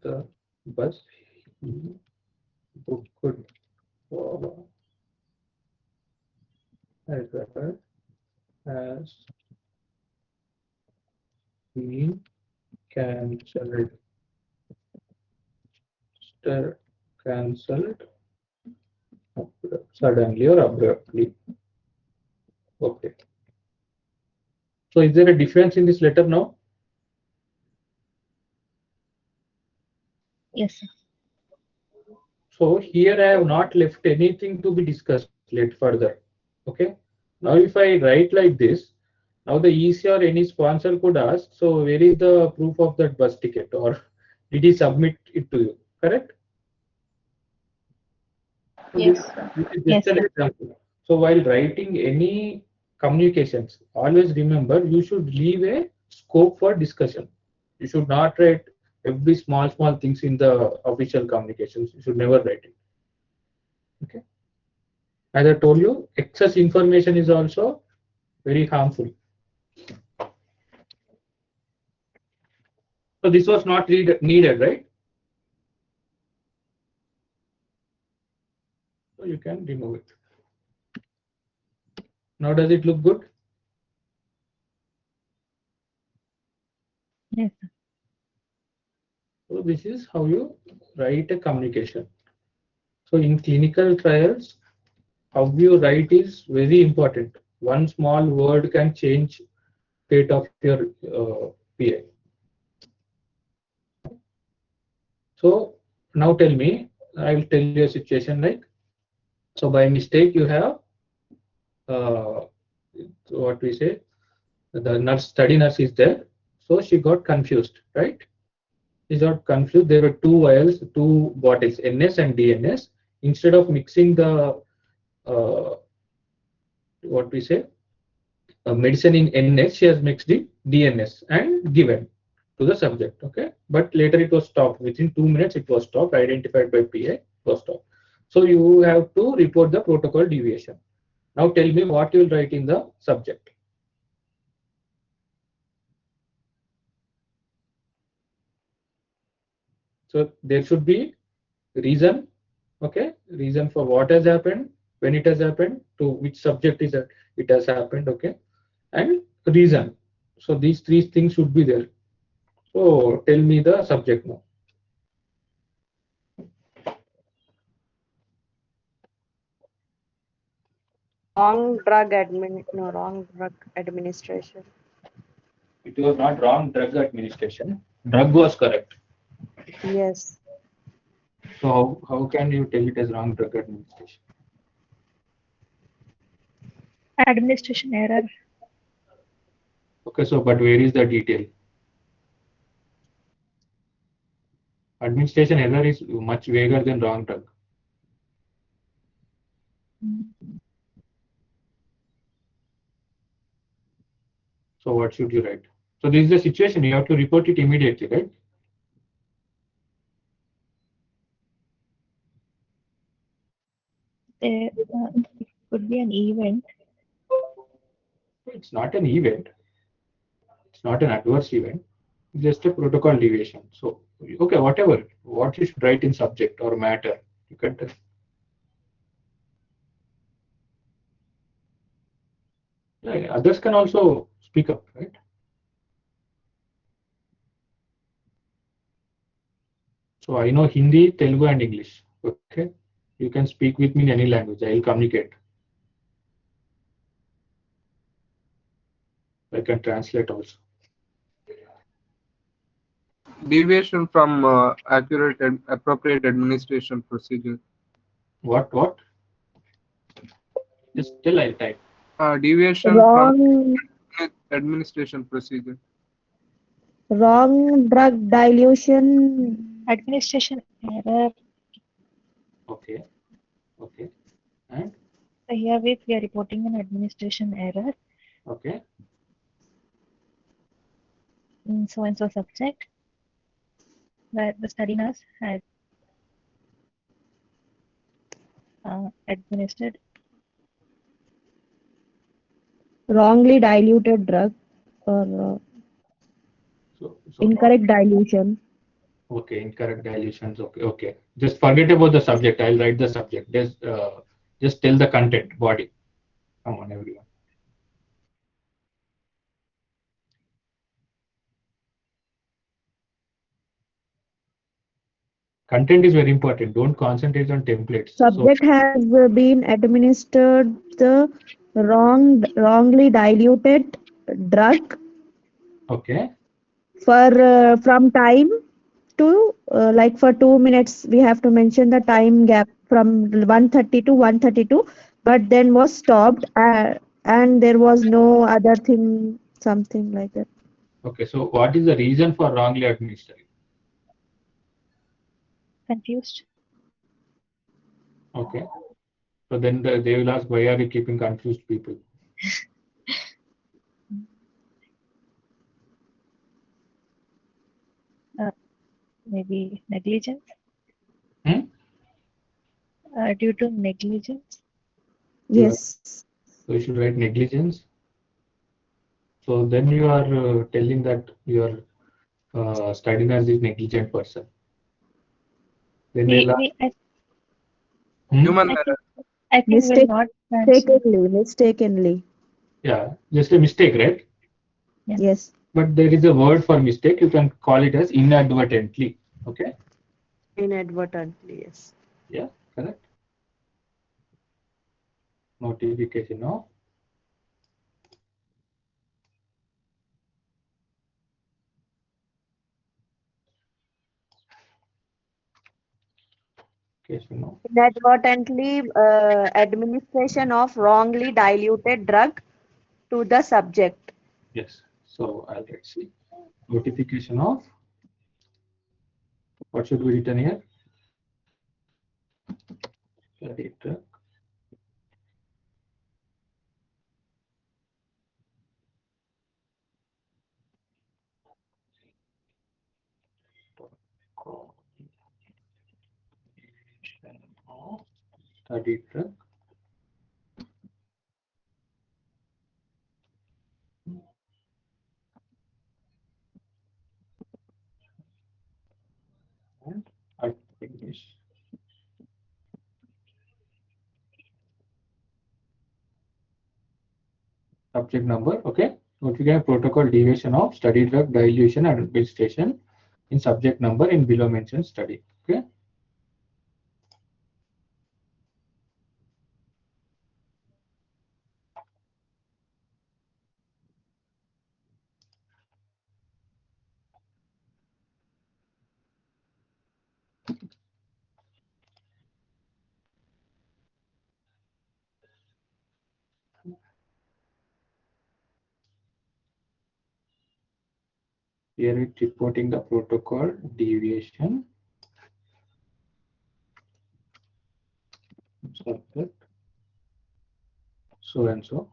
the bus he booked for error has been cancelled. Cancelled suddenly or abruptly. Okay. So is there a difference in this letter now? Yes, sir. So here I have not left anything to be discussed yet further. Okay. Now if I write like this, now the EC or any sponsor could ask, so where is the proof of that bus ticket, or did he submit it to you? Correct? So Yes. this is Yes, just an sir. example. So while writing any communications, always remember you should leave a scope for discussion. You should not write every small things in the official communications. You should never write it. Okay. As I told you, excess information is also very harmful. So this was not needed, right? So you can remove it. Now does it look good? Yes, sir. So this is how you write a communication. So in clinical trials, how you write is very important. One small word can change fate of your PA. So now tell me, I will tell you a situation like, so by mistake you have what we say, the nurse, study nurse is there. So she got confused, right? She got confused. There were two vials, two bottles, NS and DNS. Instead of mixing the what we say, medicine in NS, she has mixed in DNS and given to the subject. Okay, but later it was stopped. Within 2 minutes, it was stopped. Identified by PA, it was stopped. So you have to report the protocol deviation. Now tell me what you will write in the subject. So there should be reason, okay, reason for what has happened, when it has happened, to which subject is it has happened, okay, and reason. So these three things should be there. So tell me the subject now. Wrong drug administration. It was not wrong drug administration. Drug was correct. Yes. So how can you tell it as wrong drug administration? Administration error. Okay, so but where is the detail? Administration error is much vaguer than wrong drug. So what should you write? So this is the situation. You have to report it immediately, right? It could be an event. It's not an event. It's not an adverse event. It's just a protocol deviation. So okay, whatever. What you should write in subject or matter, you can tell. Yeah, others can also speak up, right? So I know Hindi, Telugu, and English. Okay, you can speak with me in any language. I will communicate. I can translate also. Deviation from accurate and appropriate administration procedure. What? Just still I'll type. Deviation from Wrong, administration procedure. wrong drug dilution. Administration error. Okay. And So here we are reporting an administration error okay. in so and so subject where the study nurse had administered Wrongly diluted drug. or So incorrect dilution. okay, incorrect dilutions. Okay, okay. Just forget about the subject. I'll write the subject. Just tell the content, body. Come on, everyone. Content is very important. Don't concentrate on templates. So, Subject has been administered the wrongly diluted drug okay, for from time to like for 2 minutes. We have to mention the time gap from 1:30 to 1:32, but then was stopped and there was no other thing, something like that. okay. So, what is the reason for wrongly administering? Confused. Okay. So then they will ask, why are you keeping confused people? Maybe negligence. Hmm? Due to negligence. Yes. So you should write negligence. So then you are telling that your study nurse is negligent person. Then they'll ask, Human I error. think we'll not mention. Mistakenly. yeah, just a mistake, right? Yeah. Yes. But there is a word for mistake. You can call it as inadvertently. Okay. Inadvertently, yes. Yeah, correct. Notification of Inadvertently administration of wrongly diluted drug to the subject. yes. So let's see. Notification of what should be written here? Study drug. Study drug. And I finish. Subject number, okay. Notification protocol deviation of study drug dilution and administration in subject number in below mentioned study. Okay. Here it's reporting the protocol deviation. Subject so and so.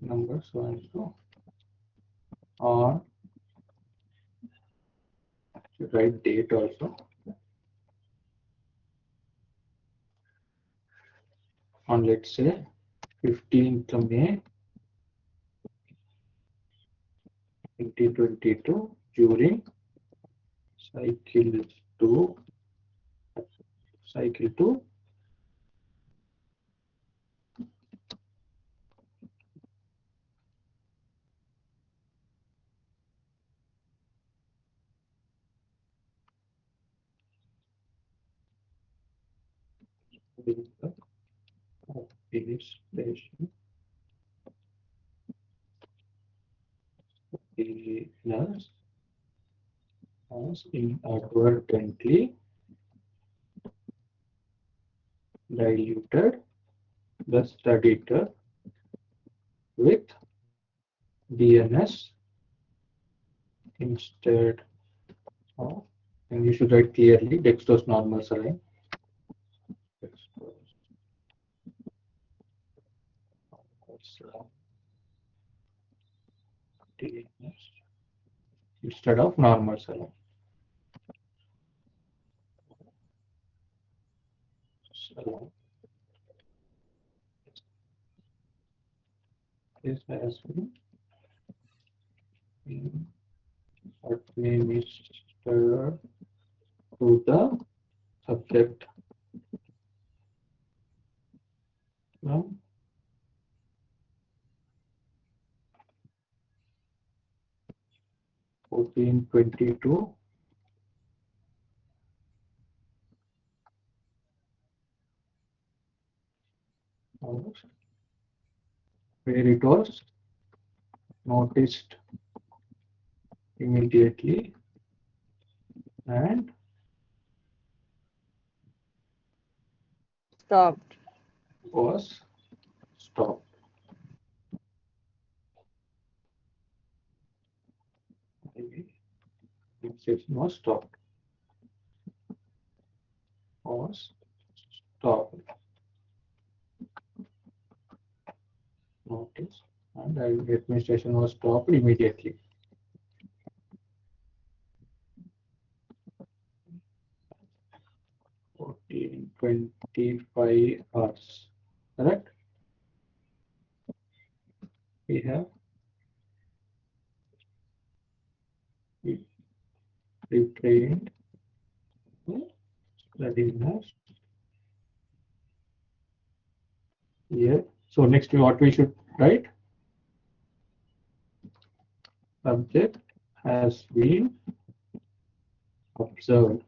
Number so and so. Or should write date also. On let's say 15th May 2022 during cycle 2 with the administration the nurse has inadvertently diluted the study drug with DNS instead of, and you should write clearly dextrose normal saline. DNS instead of normal saline. This has been administered to the subject from 1422 where it was noticed immediately and Stopped. was stopped. Administration was stopped. Was stopped. Notice and administration was stopped immediately. In 25 hours. Correct? We have retrained readiness. Here. So next what we should write? Subject has been observed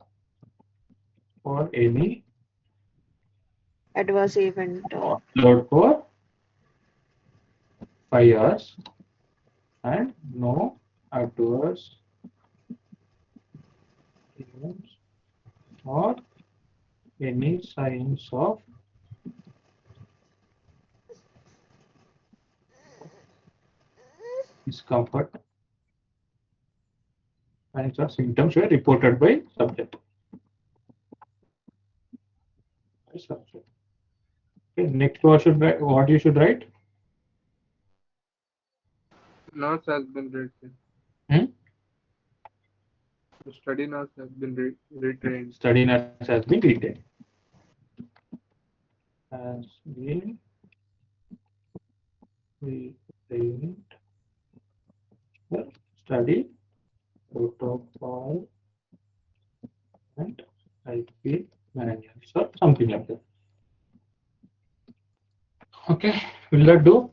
for any Adverse event. load for 5 hours and no adverse events or any signs of discomfort and symptoms were reported by subject. Okay, next what you should write? Nurse has been retained. The study nurse has been retained. Study nurse has been retained. Has been retained. Study protocol and IP manuals or something like that. Okay, will that do?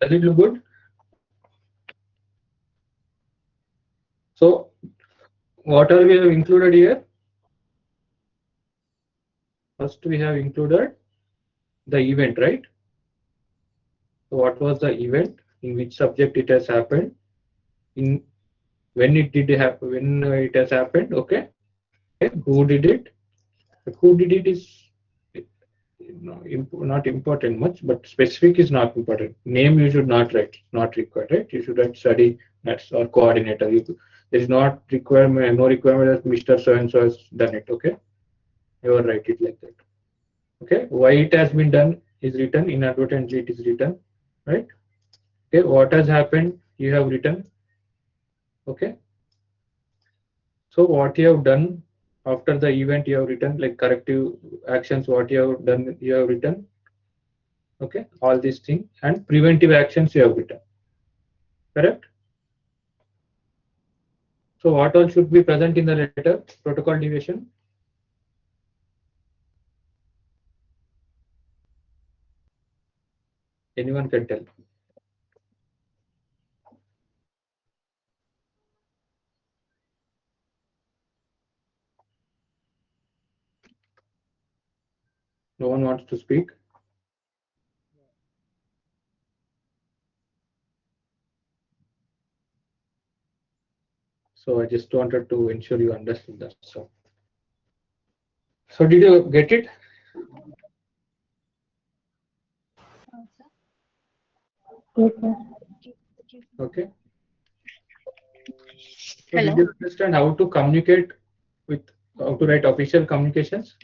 Does it look good? So, what are we have included here? First, we have included the event, right? So, what was the event? In which subject it has happened? In when it did happen? When it has happened? Okay. Who did it? Who did it is not important much, but specific is not important. Name you should not write, not required, right? You should write study nurse or coordinator. There is not requirement, no requirement that Mr. So and so has done it. Okay, you write it like that. Okay, why it has been done is written, inadvertently it is written, right? Okay, what has happened you have written. Okay, so what you have done after the event you have written, like corrective actions, what you have done you have written. Okay, all these things, and preventive actions you have written. Correct? So what all should be present in the letter? Protocol deviation. Anyone can tell. No one wants to speak. So I just wanted to ensure you understood that. So did you get it? Yes, sir. Okay. So Hello. did you understand how to communicate with, how to write official communications?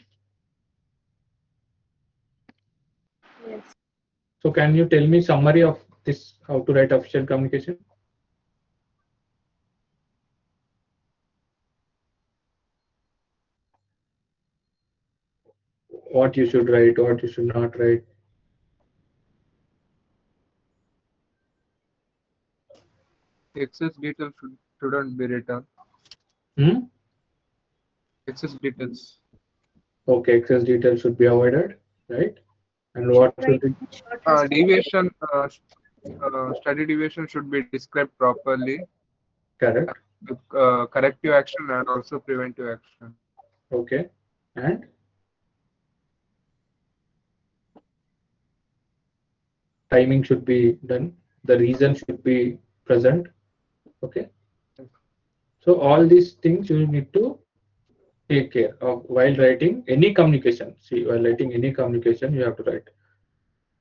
Yes. So can you tell me summary of this, how to write official communication? what you should write, what you should not write. Excess details shouldn't be written. Excess details. Okay, excess details should be avoided, right? And what should be? Deviation, study deviation should be described properly. Correct. Corrective action and also preventive action. Okay. And timing should be done. The reason should be present. Okay. So all these things you need to take care of while writing any communication. See, while writing any communication, you have to write.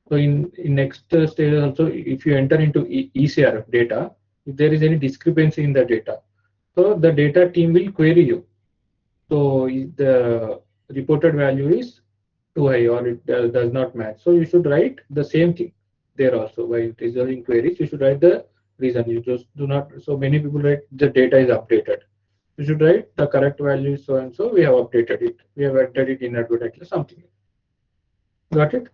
So in next stage also, if you enter into ECRF data, if there is any discrepancy in the data, so the data team will query you. So the reported value is too high or it does not match. So you should write the same thing there also. While resolving queries, you should write the reason. You just do not. So many people write the data is updated. You should write the correct value so and so. We have updated it. We have entered it inadvertently. Something. Got it?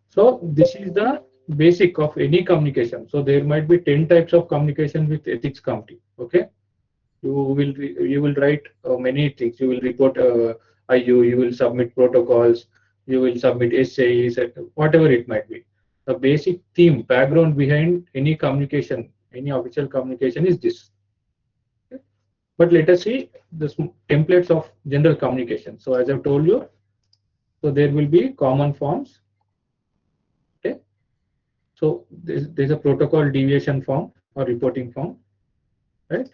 So this is the basic of any communication. So there might be 10 types of communication with ethics committee. Okay. You will write many things. You will report IU. You will submit protocols. You will submit essays. Whatever it might be. The basic theme background behind any communication, any official communication is this. Okay? But let us see the templates of general communication. So as I've told you, so there will be common forms. Okay. So there's a protocol deviation form or reporting form, right?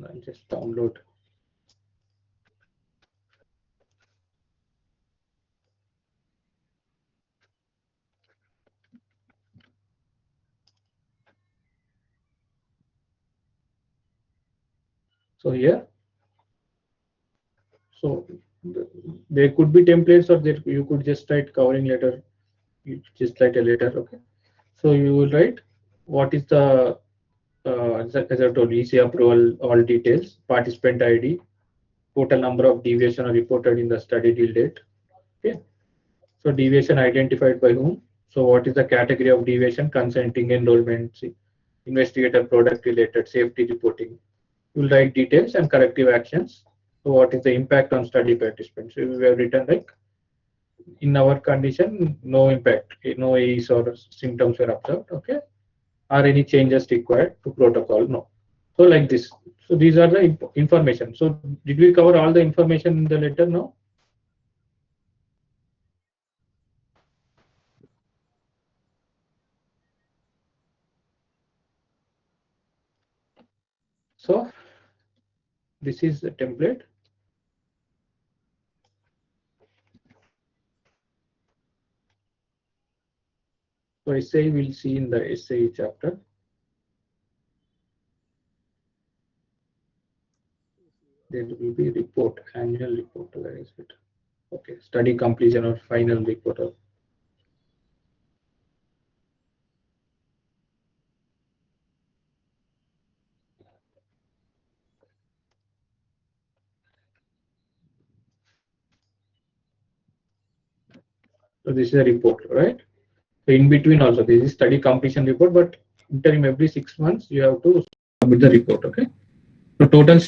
I'll just download. So here, so there could be templates, or there you could just write covering letter. You just write a letter, okay? So you will write what is the as I told you, EC approval, all details, participant ID, total number of deviation are reported in the study till date. Okay. So deviation identified by whom? So what is the category of deviation? Consenting, enrollment, investigator, product related, safety reporting. You will write details and corrective actions. So what is the impact on study participants? So we have written like in our condition, no impact, no AEs or symptoms were observed. Okay. Are any changes required to protocol? No. So like this. So these are the information. So did we cover all the information in the letter now? So this is the template. So essay we'll see in the essay chapter. There will be report, annual report. Where is it? Okay, study completion or final report. So this is a report, right? So in between also, this is study completion report, but interim every 6 months you have to submit the report. Okay. So total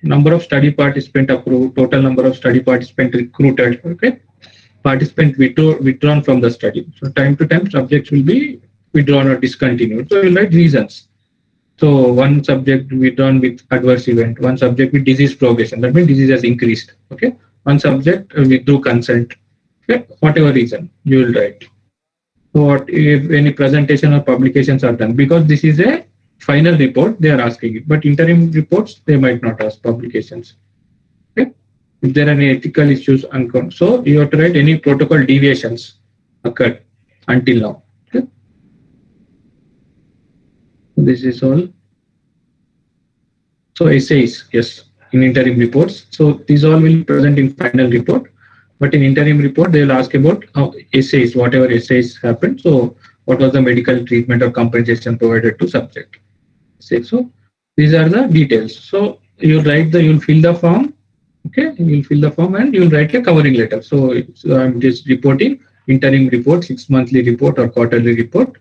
number of study participant approved, total number of study participant recruited. Okay. Participant withdrawn from the study. So time to time subjects will be withdrawn or discontinued. So you write reasons. So one subject withdrawn with adverse event, one subject with disease progression. That means disease has increased. Okay. One subject withdrew consent. Okay. Whatever reason you will write. What if any presentation or publications are done, because this is a final report they are asking it, but interim reports they might not ask publications. Okay. If there are any ethical issues, so you have to write any protocol deviations occurred until now. Okay. This is all. So essays, yes, in interim reports. So these all will be present in final report. But in interim report, they will ask about essays, whatever essays happened. So what was the medical treatment or compensation provided to subject? So these are the details. So you write you'll fill the form Okay, you will fill the form and you will write a covering letter. So I'm just reporting interim report, 6 monthly report or quarterly report.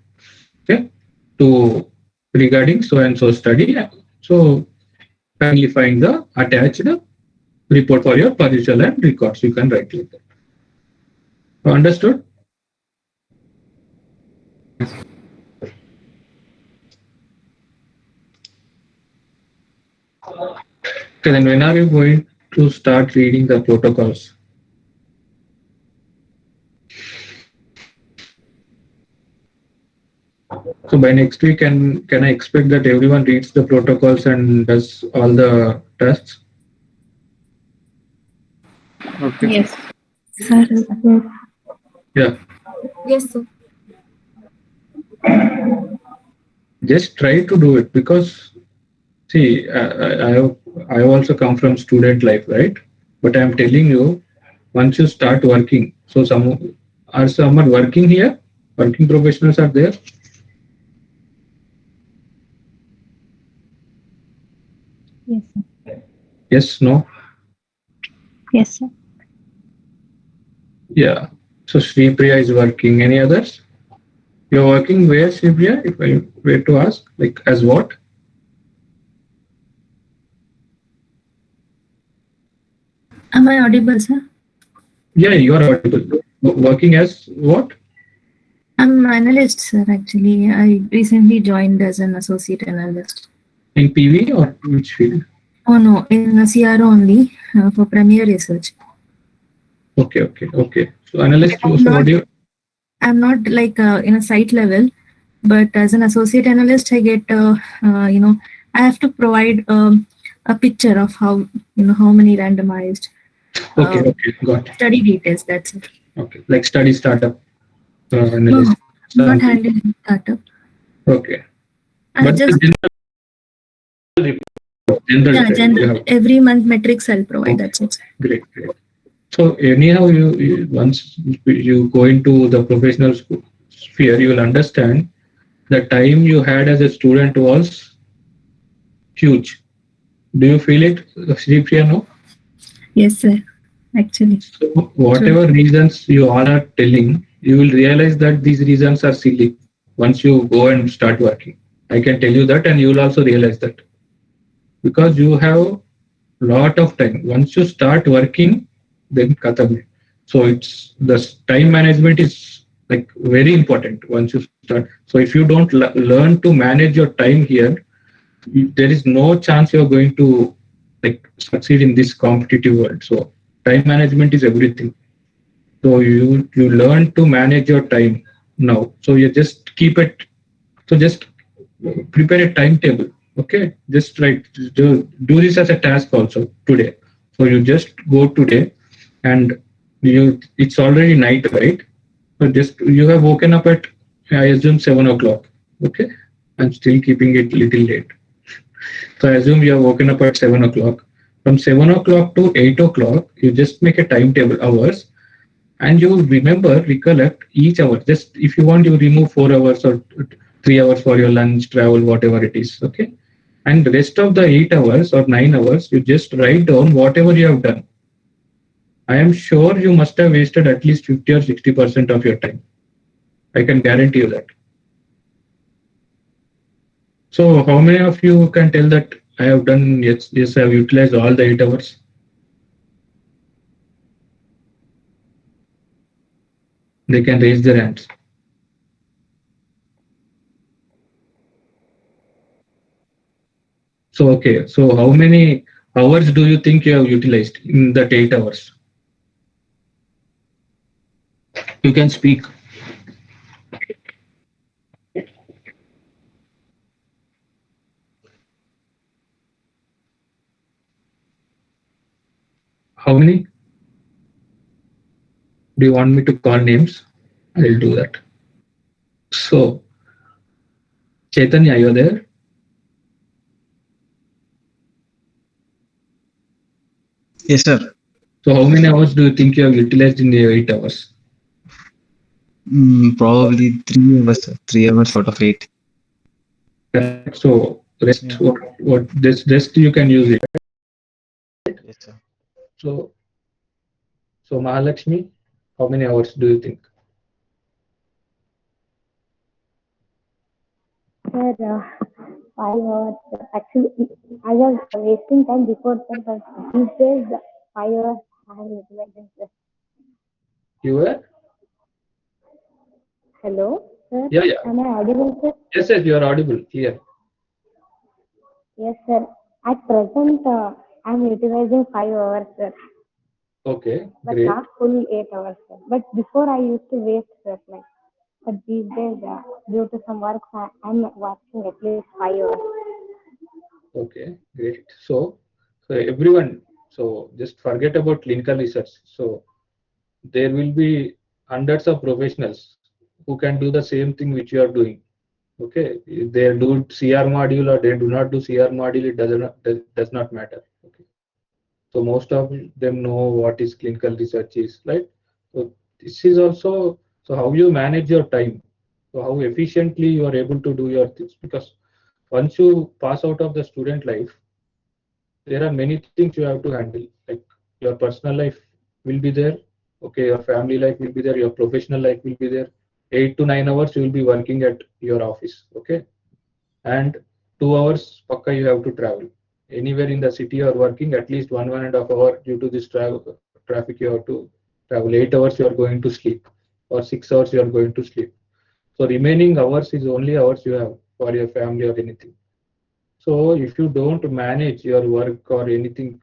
Okay, to regarding so and so study. So kindly find the attached report for your perusal and records. You can write like that. Understood? Okay, then when are you going to start reading the protocols? So by next week, can I expect that everyone reads the protocols and does all the tests? Okay. Yes. Sir. Yeah. Yes, sir. Just try to do it because see, I have also come from student life, right? But I'm telling you, once you start working, so some are working here, working professionals are there. Yes, sir. Yes, no. Yes, sir. Yeah. So Sri Priya is working. Any others? You're working where, Sri Priya? If I were to ask, like as what? Am I audible, sir? Yeah, you are audible. Working as what? I'm an analyst, sir. Actually, I recently joined as an associate analyst. In PV or which field? Oh no, in a CRO only for Premier Research. Okay. So analyst. So I'm what do you? not like in a site level, but as an associate analyst, I get I have to provide a picture of how how many randomized Okay, got it. study details. That's it. Okay, like study startup No, analyst. not handling startup. Okay, I but just general every month metrics I'll provide. That's it. Great. So anyhow, you once you go into the professional sphere, you will understand the time you had as a student was huge. Do you feel it, Sri Priya? No? Yes, sir. Actually. So whatever reasons you all are telling, you will realize that these reasons are silly once you go and start working. I can tell you that, and you will also realize that because you have lot of time. Once you start working, then katam. So it's the time management is like very important once you start. So if you don't learn to manage your time here, there is no chance you're going to like succeed in this competitive world. So time management is everything. So you learn to manage your time now. So you just keep it. So just prepare a timetable. Okay, just like do this as a task also today. So you just go today, and it's already night, right? So just you have woken up at I assume 7 o'clock. Okay, I'm still keeping it little late. So I assume you have woken up at 7 o'clock. From 7 o'clock to 8 o'clock, you just make a timetable hours, and you recollect each hour. Just if you want, you remove 4 hours or 3 hours for your lunch, travel, whatever it is. Okay, and the rest of the 8 hours or 9 hours, you just write down whatever you have done. I am sure you must have wasted at least 50 or 60% of your time. I can guarantee you that. So how many of you can tell that I have done, yes, I have utilized all the 8 hours? They can raise their hands. So, okay, so how many hours do you think you have utilized in that 8 hours? You can speak. How many? Do you want me to call names? I'll do that. So, Chaitanya, you're there? Yes, sir. So, how many hours do you think you have utilized in the 8 hours? Probably 3 hours, sir. 3 hours out of 8. So, rest, what this rest you can use it. Yes, sir. So, so Mahalakshmi, how many hours do you think? Sir, 5 hours. Actually, I was wasting time before that, but these days, 5 hours I have utilized. Sir. You were? Hello, sir. Yeah, yeah. Am I audible, sir? Yes, yes, you are audible. Clear. Yes, sir. At present, I'm utilizing 5 hours, sir, Okay, but great. not full 8 hours, sir. But before I used to waste, sir, like. But these days, due to some work, I'm working at least 5 hours. Okay, great. So everyone, so just forget about clinical research. So there will be hundreds of professionals who can do the same thing which you are doing. Okay, if they do CR module or they do not do CR module, it does not matter. Okay, so most of them know what is clinical research is, right? So this is also, so how you manage your time, so how efficiently you are able to do your things, because once you pass out of the student life, there are many things you have to handle, like your personal life will be there, okay, your family life will be there, your professional life will be there. 8 to 9 hours you will be working at your office, okay, and 2 hours pakka you have to travel anywhere in the city, you are working at least 1.5 hour due to this traffic, you have to travel. 8 hours you are going to sleep, or 6 hours you are going to sleep. So remaining hours is only hours you have for your family or anything. So if you don't manage your work or anything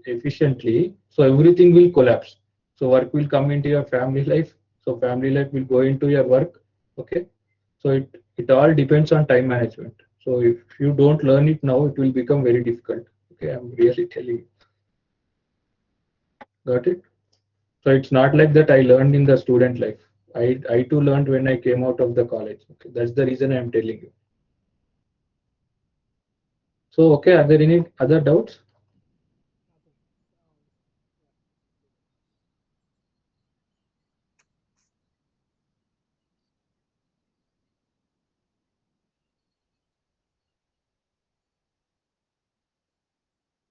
efficiently, so everything will collapse. So work will come into your family life. So family life will go into your work. Okay. So it all depends on time management. So if you don't learn it now, it will become very difficult. Okay, I'm really telling you. Got it? So it's not like that I learned in the student life. I too learned when I came out of the college. Okay, that's the reason I'm telling you. So okay, are there any other doubts?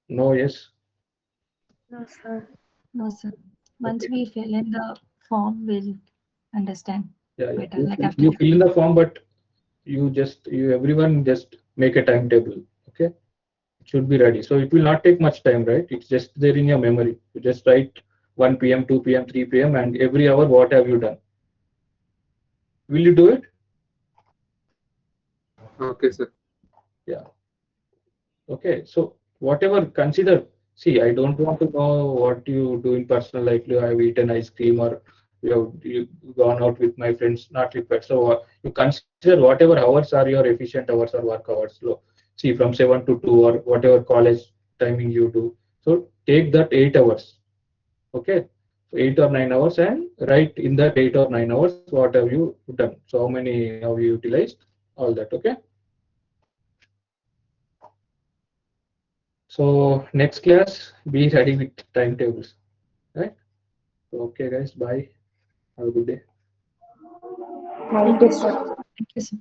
No, yes. No, sir. No, sir. Once Okay. we fill in the form, we'll understand Yeah, yeah. better. Like after You fill in the form, but you everyone just make a timetable. Okay, it should be ready. So it will not take much time, right? It's just there in your memory. You just write 1 p.m., 2 p.m., 3 p.m., and every hour what have you done. Will you do it? Okay, sir. Yeah. Okay. So whatever, consider. See, I don't want to know what you do in personal life. You have eaten ice cream, or you gone out with my friends. Not required. So you consider whatever hours are your efficient hours or work hours. So see, from 7 to 2 or whatever college timing you do. So take that 8 hours. Okay. So 8 or 9 hours, and write in that 8 or 9 hours what have you done. So how many have you utilized? All that. Okay. So next class, be ready with timetables, right? Okay, guys, bye. Have a good day. Thank Thank you, you, sir. sir. Thank you, sir.